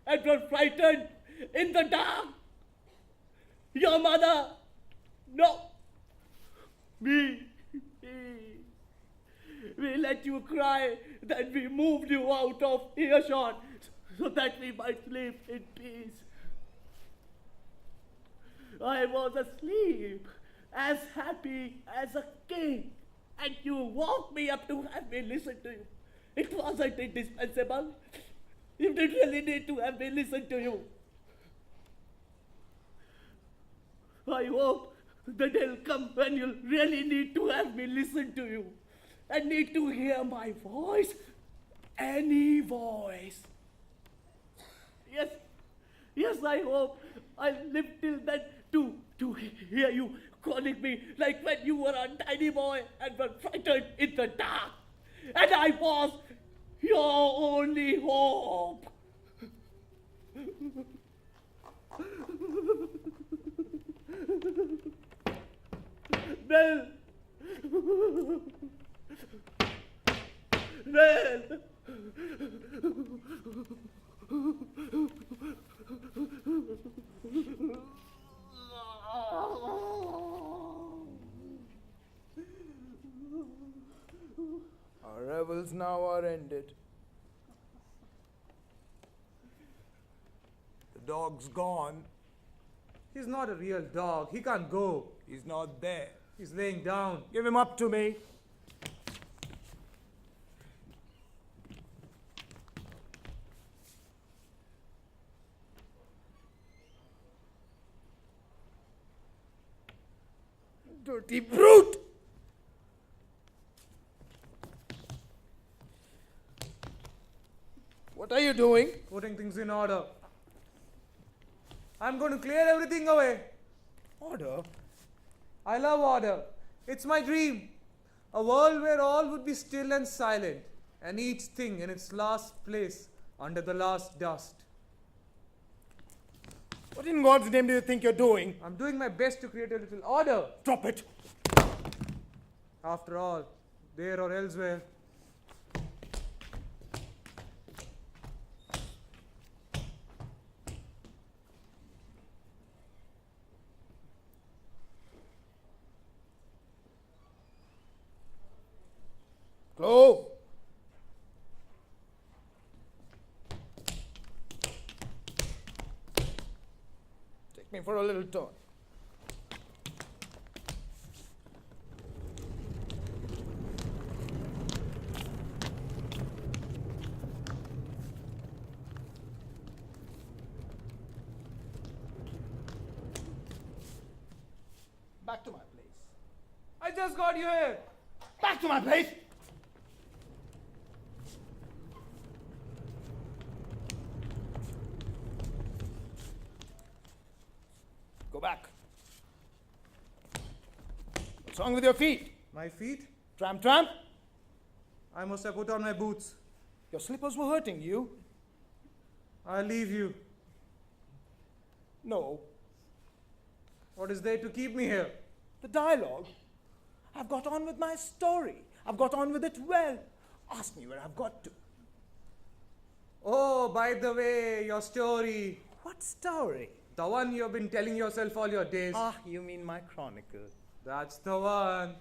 and were frightened in the dark? Your mother? No. Me. We let you cry, then we moved you out of earshot so that we might live in peace. I was asleep, as happy as a king, and you woke me up to have me listen to you. It wasn't indispensable. You didn't really need to have me listen to you. I hope the day'll come when you'll really need to have me listen to you. And need to hear my voice. Any voice. Yes, I hope I'll live till then to hear you calling me like when you were a tiny boy and were frightened in the dark. And I was your only hope. Well, Our revels now are ended. The dog's gone. He's not a real dog. He can't go. He's not there. He's laying down. Give him up to me. Dirty brute! What are you doing? Putting things in order. I'm going to clear everything away. Order? I love order. It's my dream. A world where all would be still and silent, and each thing in its last place under the last dust. What in God's name do you think you're doing? I'm doing my best to create a little order. Drop it. After all, there or elsewhere. Clove. Take me for a little turn. Back to my place. I just got you here. Back to my place! Go back. What's wrong with your feet? My feet? Tramp, tramp? I must have put on my boots. Your slippers were hurting you. I'll leave you. No. What is there to keep me here? The dialogue. I've got on with my story. I've got on with it well. Ask me where I've got to. Oh, by the way, your story. What story? The one you've been telling yourself all your days. Ah, you mean my chronicle. That's the one.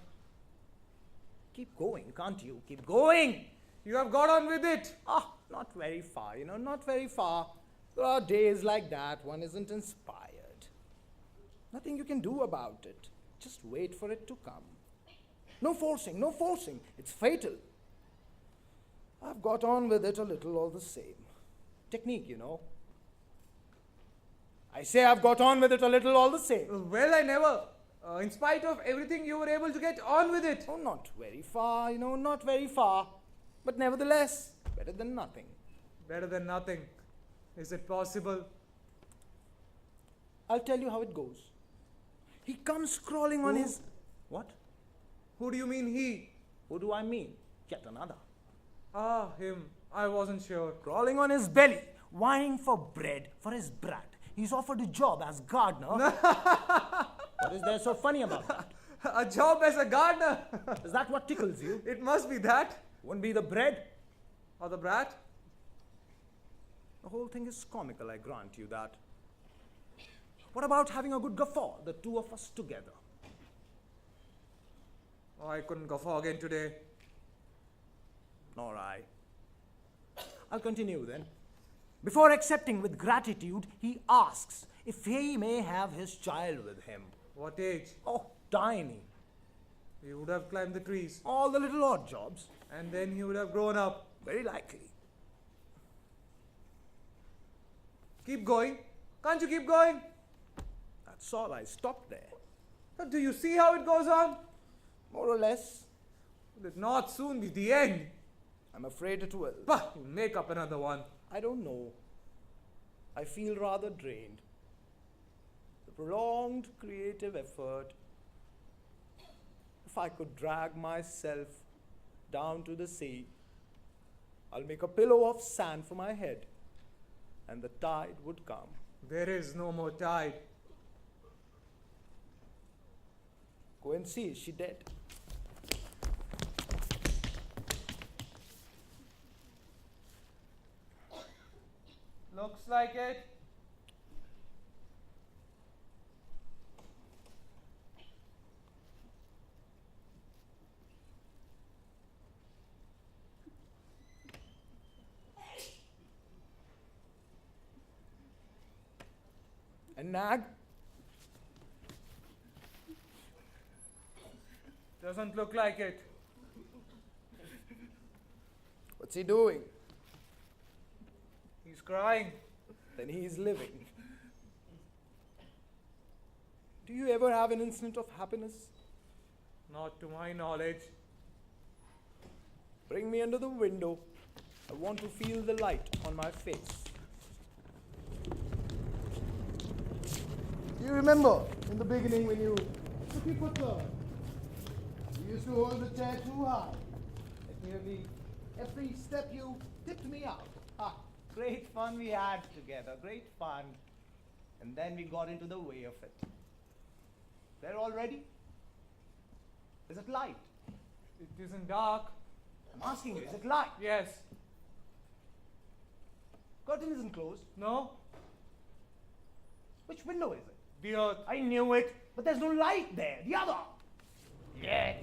Keep going, can't you? Keep going! You have got on with it. Ah, not very far, not very far. There are days like that, one isn't inspired. Nothing you can do about it. Just wait for it to come. No forcing, no forcing. It's fatal. I've got on with it a little all the same. Technique, I say I've got on with it a little all the same. Well, I never. In spite of everything, you were able to get on with it. Oh, not very far, not very far. But nevertheless, better than nothing. Better than nothing. Is it possible? I'll tell you how it goes. He comes crawling on Who? his... What? Who do you mean he? Who do I mean? Yet another. Ah, him. I wasn't sure. Crawling on his belly, whining for bread for his brat. He's offered a job as gardener. What is there so funny about that? A job as a gardener. Is that what tickles you? It must be that. Won't be the bread? Or the brat. The whole thing is comical, I grant you that. What about having a good guffaw, the two of us together? Oh, I couldn't guffaw again today. Nor I. I'll continue then. Before accepting with gratitude, he asks if he may have his child with him. What age? Oh, tiny. He would have climbed the trees. All the little odd jobs. And then he would have grown up. Very likely. Keep going. Can't you keep going? That's all. I stopped there. But do you see how it goes on? More or less. Will it not soon be the end? I'm afraid it will. Bah, you'll make up another one. I don't know. I feel rather drained. The prolonged creative effort. If I could drag myself down to the sea, I'll make a pillow of sand for my head, and the tide would come. There is no more tide. Go and see, is she dead? Looks like it. And Nag? Doesn't look like it. What's he doing? He's crying. Then he's living. Do you ever have an instant of happiness? Not to my knowledge. Bring me under the window. I want to feel the light on my face. You remember in the beginning when you took your foot turn, you used to hold the chair too high. And nearly every step you tipped me out. Ah, great fun we had together, great fun. And then we got into the way of it. They're all ready? Is it light? It isn't dark. I'm asking you, is it light? Yes. Curtain isn't closed. No? Which window is it? The earth. I knew it, but there's no light there. The other. Yeah.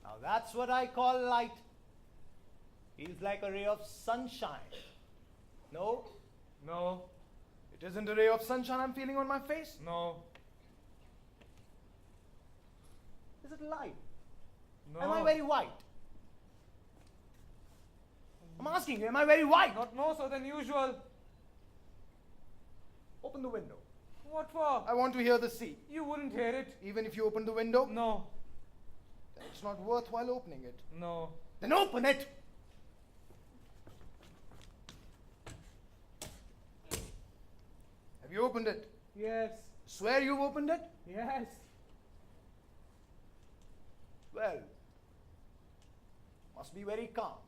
Now that's what I call light. Feels like a ray of sunshine. No, No. it isn't a ray of sunshine I'm feeling on my face. No. Is it light? No. Am I very white? I'm asking you, am I very white? Not more so than usual. Open the window. What for? I want to hear the sea. You wouldn't hear it. Even if you open the window, No. then it's not worthwhile opening it. No. Then open it. Have you opened it? Yes. Swear you've opened it? Yes. Well, Must be very calm.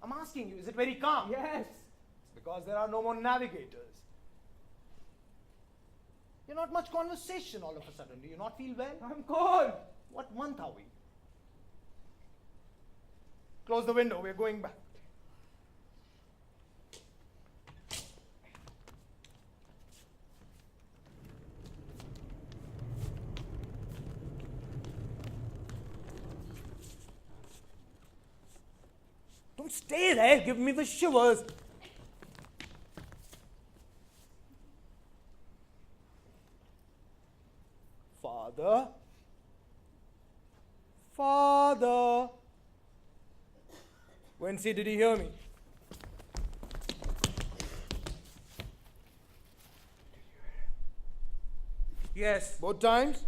I'm asking you, is it very calm? Yes. It's because there are no more navigators. You're not much conversation all of a sudden. Do you not feel well? I'm cold. What month are we? Close the window, we're going back. Don't stay there, give me the shivers. Father? Father? Whence did he hear me? Yes. Both times?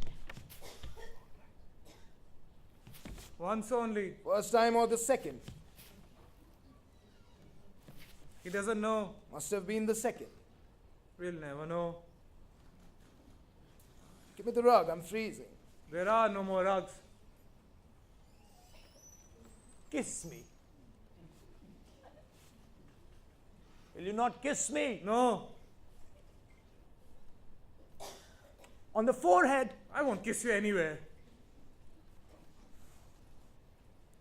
Once only. First time or the second? He doesn't know. Must have been the second. We'll never know. Give me the rug, I'm freezing. There are no more rugs. Kiss me. Will you not kiss me? No. On the forehead. I won't kiss you anywhere.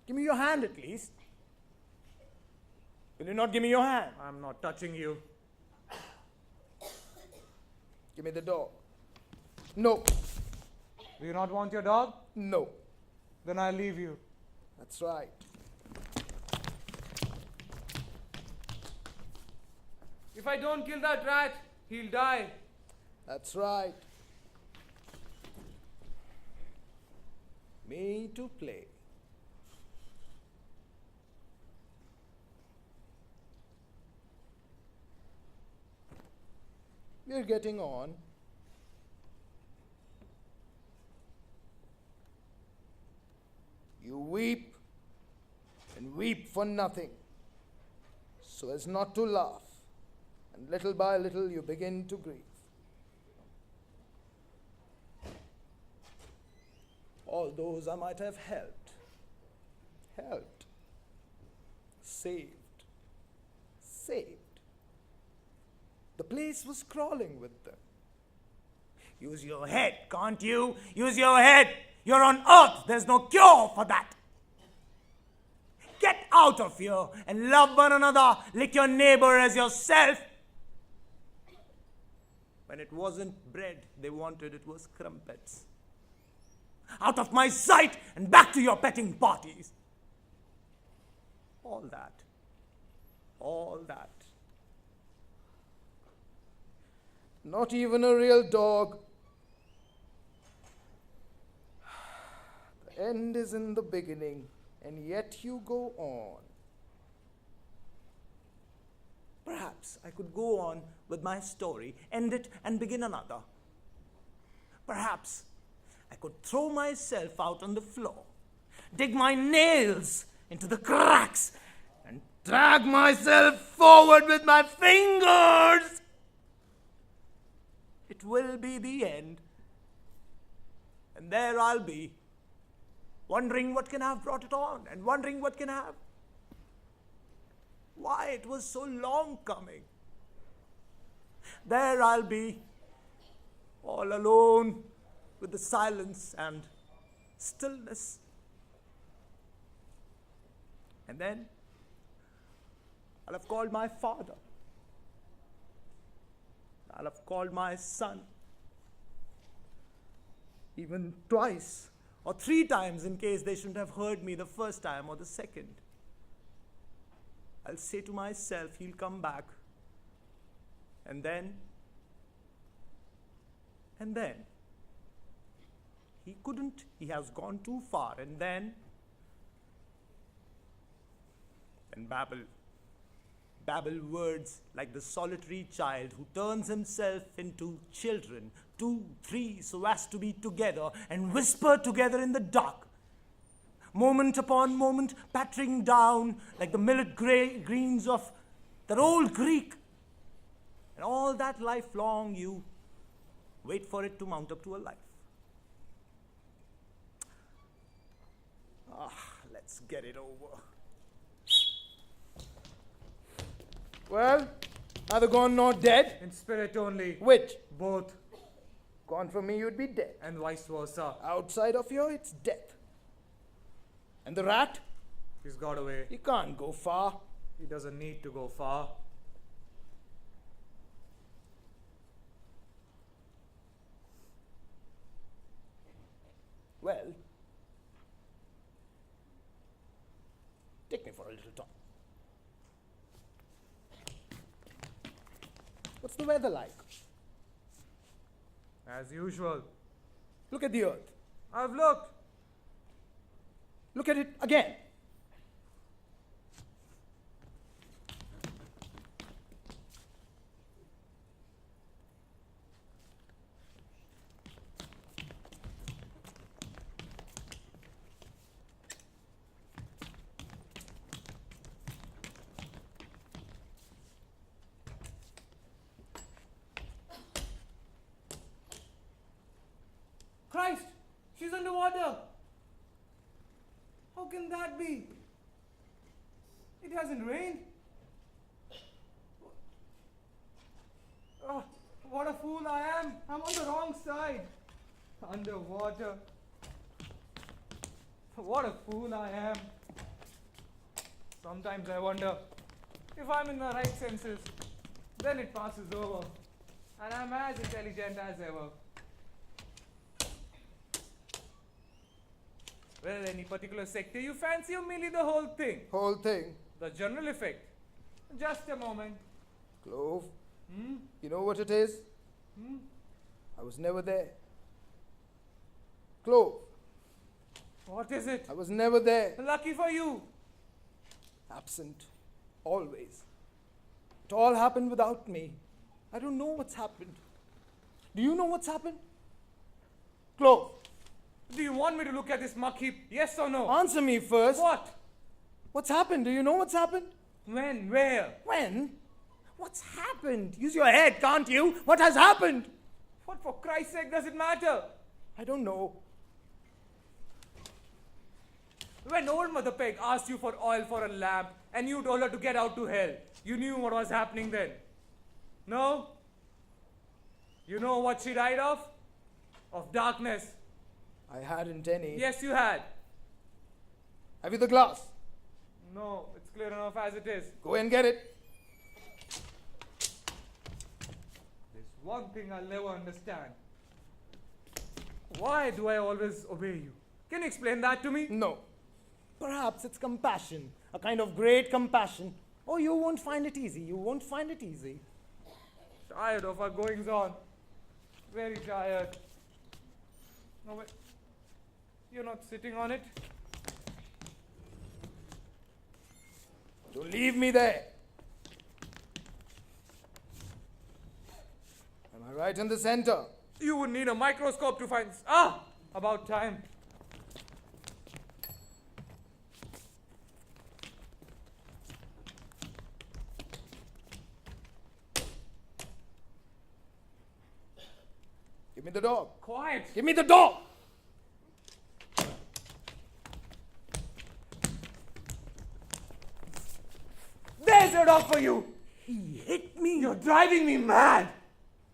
Give me your hand at least. Will you not give me your hand? I'm not touching you. Give me the dog. No. Do you not want your dog? No. Then I'll leave you. That's right. If I don't kill that rat, he'll die. That's right. Me to play. We're getting on. You weep and weep for nothing, so as not to laugh, and little by little you begin to grieve. All those I might have helped, saved. The place was crawling with them. Use your head, can't you? Use your head. You're on earth. There's no cure for that. Get out of here and love one another. Lick your neighbor as yourself. When it wasn't bread they wanted, it was crumpets. Out of my sight and back to your petting parties. All that. Not even a real dog. The end is in the beginning, and yet you go on. Perhaps I could go on with my story, end it, and begin another. Perhaps I could throw myself out on the floor, dig my nails into the cracks, and drag myself forward with my fingers. It will be the end. And there I'll be, wondering what can have brought it on, and wondering what can have. Why it was so long coming. There I'll be, all alone with the silence and stillness. And then I'll have called my father. I'll have called my son. Even twice or 3 times in case they shouldn't have heard me the first time or the second. I'll say to myself, he'll come back. And then he couldn't, he has gone too far. And then babble words like the solitary child who turns himself into children, 2, 3, so as to be together and whisper together in the dark. Moment upon moment, pattering down like the millet greens of that old Greek. And all that life long you wait for it to mount up to a life. Let's Let's get it over. Well, neither gone nor dead. In spirit only. Which? Both. Gone from me, you'd be dead. And vice versa. Outside of you, it's death. And the rat? He's got away. He can't go far. He doesn't need to go far. Well, take me for a little talk. What's the weather like? As usual. Look at the earth. I've looked. Look at it again. Christ! She's underwater! How can that be? It hasn't rained. Oh, what a fool I am! I'm on the wrong side. Underwater. What a fool I am. Sometimes I wonder if I'm in the right senses. Then it passes over. And I'm as intelligent as ever. Well, any particular sector you fancy or merely the whole thing? Whole thing. The general effect. Just a moment. Clove, Hmm? you know what it is? Hmm? I was never there. Clove, What is it? I was never there. Lucky for you. Absent. Always. It all happened without me. I don't know what's happened. Do you know what's happened? Clove, Do you want me to look at this muck heap? Yes or no? answer me first. What? What's happened? Do you know what's happened? When? Where? When? What's happened? Use your head, can't you? What has happened? What for Christ's sake does it matter? I don't know. When old Mother Peg asked you for oil for a lamp and you told her to get out to hell, you knew what was happening then. No? You know what she died of? Of darkness. I hadn't any. Yes, you had. Have you the glass? No, it's clear enough as it is. Go and get it. There's one thing I'll never understand. Why do I always obey you? Can you explain that to me? No. Perhaps it's compassion, a kind of great compassion. Oh, you won't find it easy. You won't find it easy. Tired of our goings on. Very tired. No, wait. You're not sitting on it? Don't leave me there. Am I right in the center? You would need a microscope to find. About time. Give me the dog. Quiet. Give me the dog. There's your dog for you. He hit me. You're driving me mad.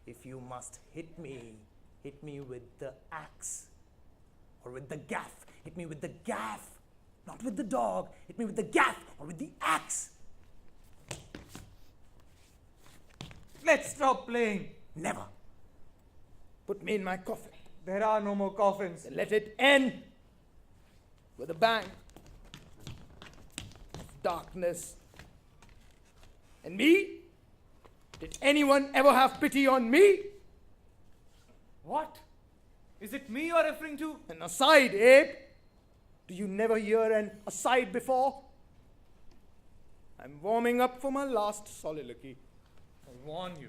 If you must hit me with the axe. Or with the gaff. Hit me with the gaff. Not with the dog. Hit me with the gaff or with the axe. Let's stop playing. Never. Put me in my coffin. There are no more coffins. And let it end with a bang of darkness. And me? Did anyone ever have pity on me? What? Is it me you're referring to? An aside, Abe. Do you never hear an aside before? I'm warming up for my last soliloquy. I warn you.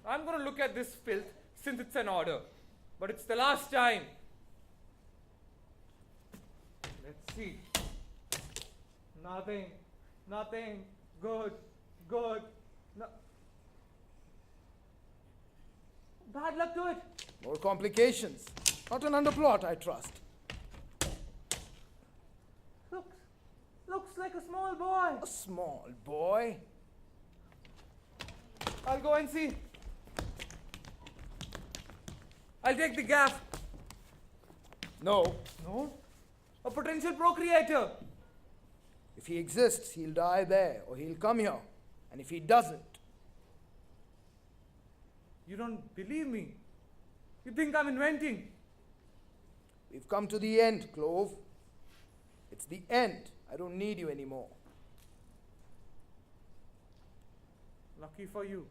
I'm going to look at this filth since it's an order. But it's the last time. Let's see. Nothing. Nothing. Good. Good. No. Bad luck to it. More complications. Not an underplot, I trust. Look, like a small boy. A small boy? I'll go and see. I'll take the gaff. No. No? A potential procreator. If he exists, he'll die there, or he'll come here. And if he doesn't, You don't believe me. You think I'm inventing. we've come to the end, Clove. It's the end. I don't need you anymore. Lucky for you.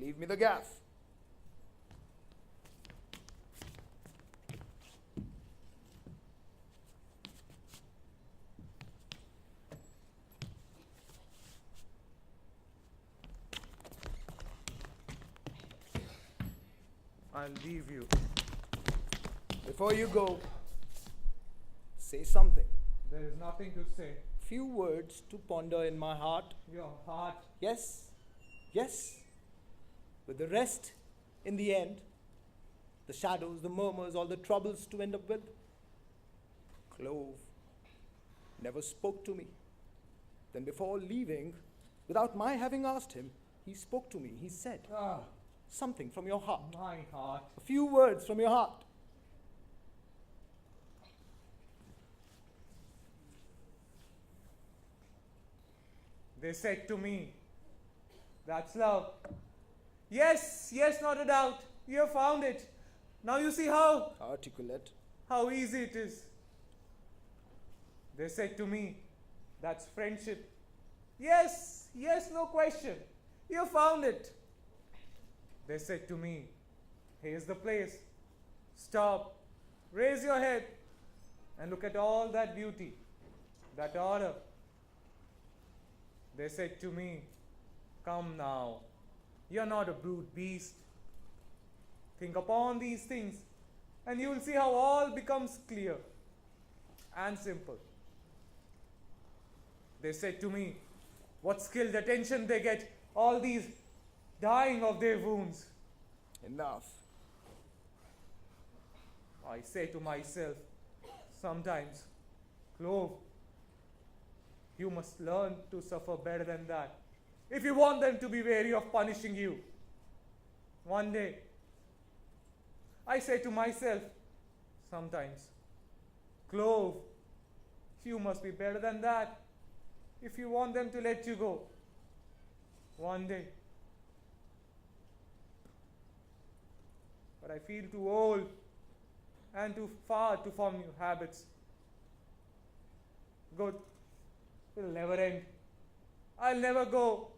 Leave me the gaff. I'll leave you. Before you go, say something. There is nothing to say. Few words to ponder in my heart. Your heart. Yes, yes. With the rest, in the end, the shadows, the murmurs, all the troubles to end up with. Clove never spoke to me. Then before leaving, without my having asked him, he spoke to me. He said something from your heart. My heart. A few words from your heart. They said to me, that's love. Yes, yes, not a doubt. You have found it. Now you see Articulate. how easy it is. They said to me, that's friendship. Yes, yes, no question. You have found it. They said to me, here's the place. Stop, raise your head, and look at all that beauty, that order. They said to me, come now, you're not a brute beast. Think upon these things, and you will see how all becomes clear and simple. They said to me, what skilled attention they get, all these dying of their wounds. Enough. I say to myself, sometimes, Clove, you must learn to suffer better than that. If you want them to be wary of punishing you. One day, I say to myself, sometimes, Clove, you must be better than that. If you want them to let you go. One day. But I feel too old and too far to form new habits. Good will never end. I'll never go.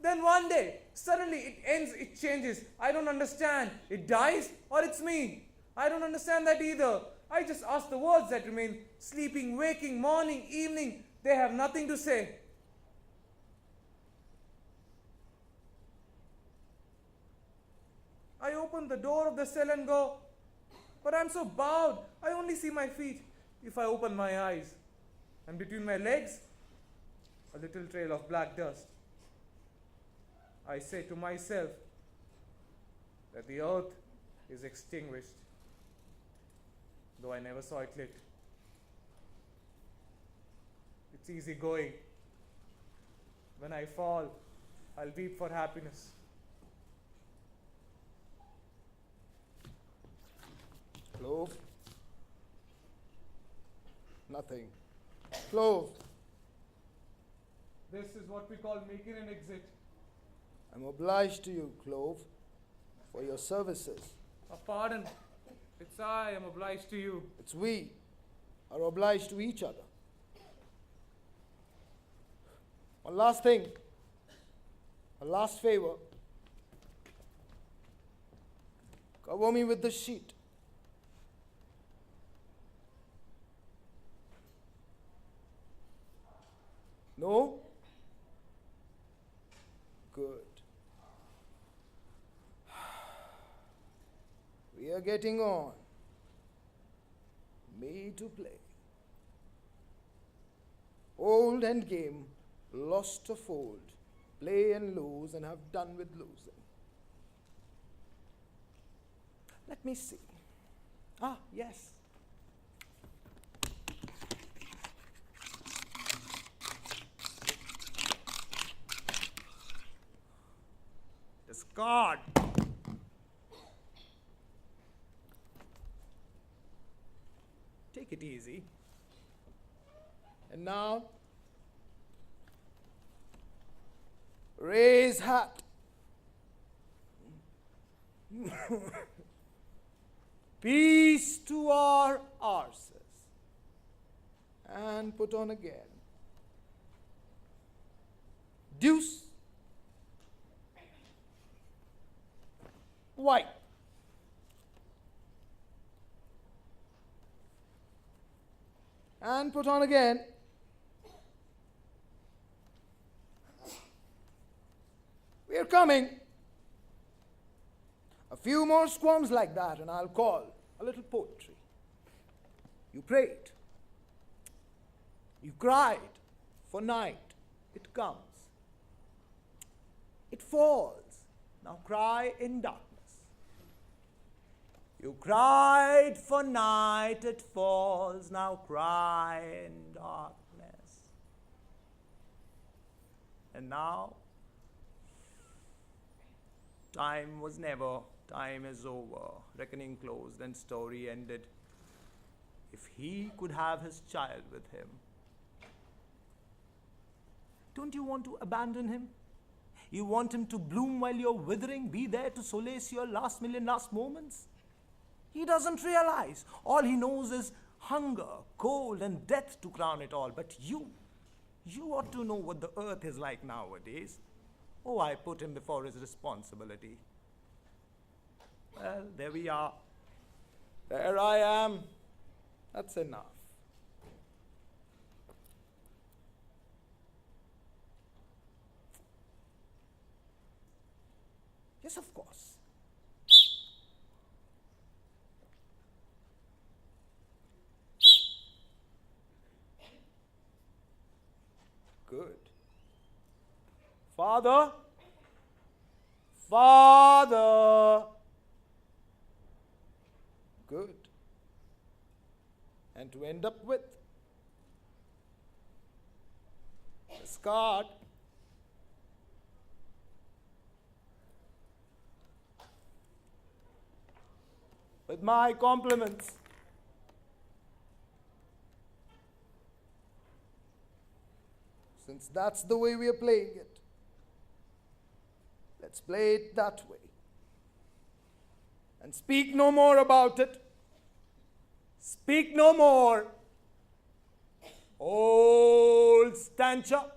Then one day, suddenly it ends, it changes. I don't understand. It dies or it's me. I don't understand that either. I just ask the words that remain. Sleeping, waking, morning, evening. They have nothing to say. I open the door of the cell and go, but I'm so bowed, I only see my feet. If I open my eyes, and between my legs, a little trail of black dust. I say to myself that the earth is extinguished, though I never saw it lit. It's easy going. When I fall, I'll weep for happiness. Clove. Nothing. Clove. This is what we call making an exit. I'm obliged to you, Clove, for your services. A pardon. It's I am obliged to you. It's we are obliged to each other. One last thing. A last favor. Cover me with the sheet. No? Good. We are getting on. Me to play. Old and game, lost to fold, play and lose and have done with losing. Let me see. Ah, yes. Discard. Take it easy. And now, raise hat. Peace to our arses. And put on again. Deuce. White. And put on again. We're coming. A few more squirms like that, and I'll call a little poetry. You prayed. You cried for night. It comes. It falls. Now cry in darkness. You cried for night, it falls. Now cry in darkness. And now, time was never, time is over. Reckoning closed and story ended. If he could have his child with him. Don't you want to abandon him? You want him to bloom while you're withering, be there to solace your last moments? He doesn't realize. All he knows is hunger, cold, and death to crown it all. But you ought to know what the earth is like nowadays. Oh, I put him before his responsibility. Well, there we are. There I am. That's enough. Yes, of course. Good. Father. Good. And to end up with this card. With my compliments. Since that's the way we are playing it, let's play it that way. And speak no more about it. Speak no more. Old stancha.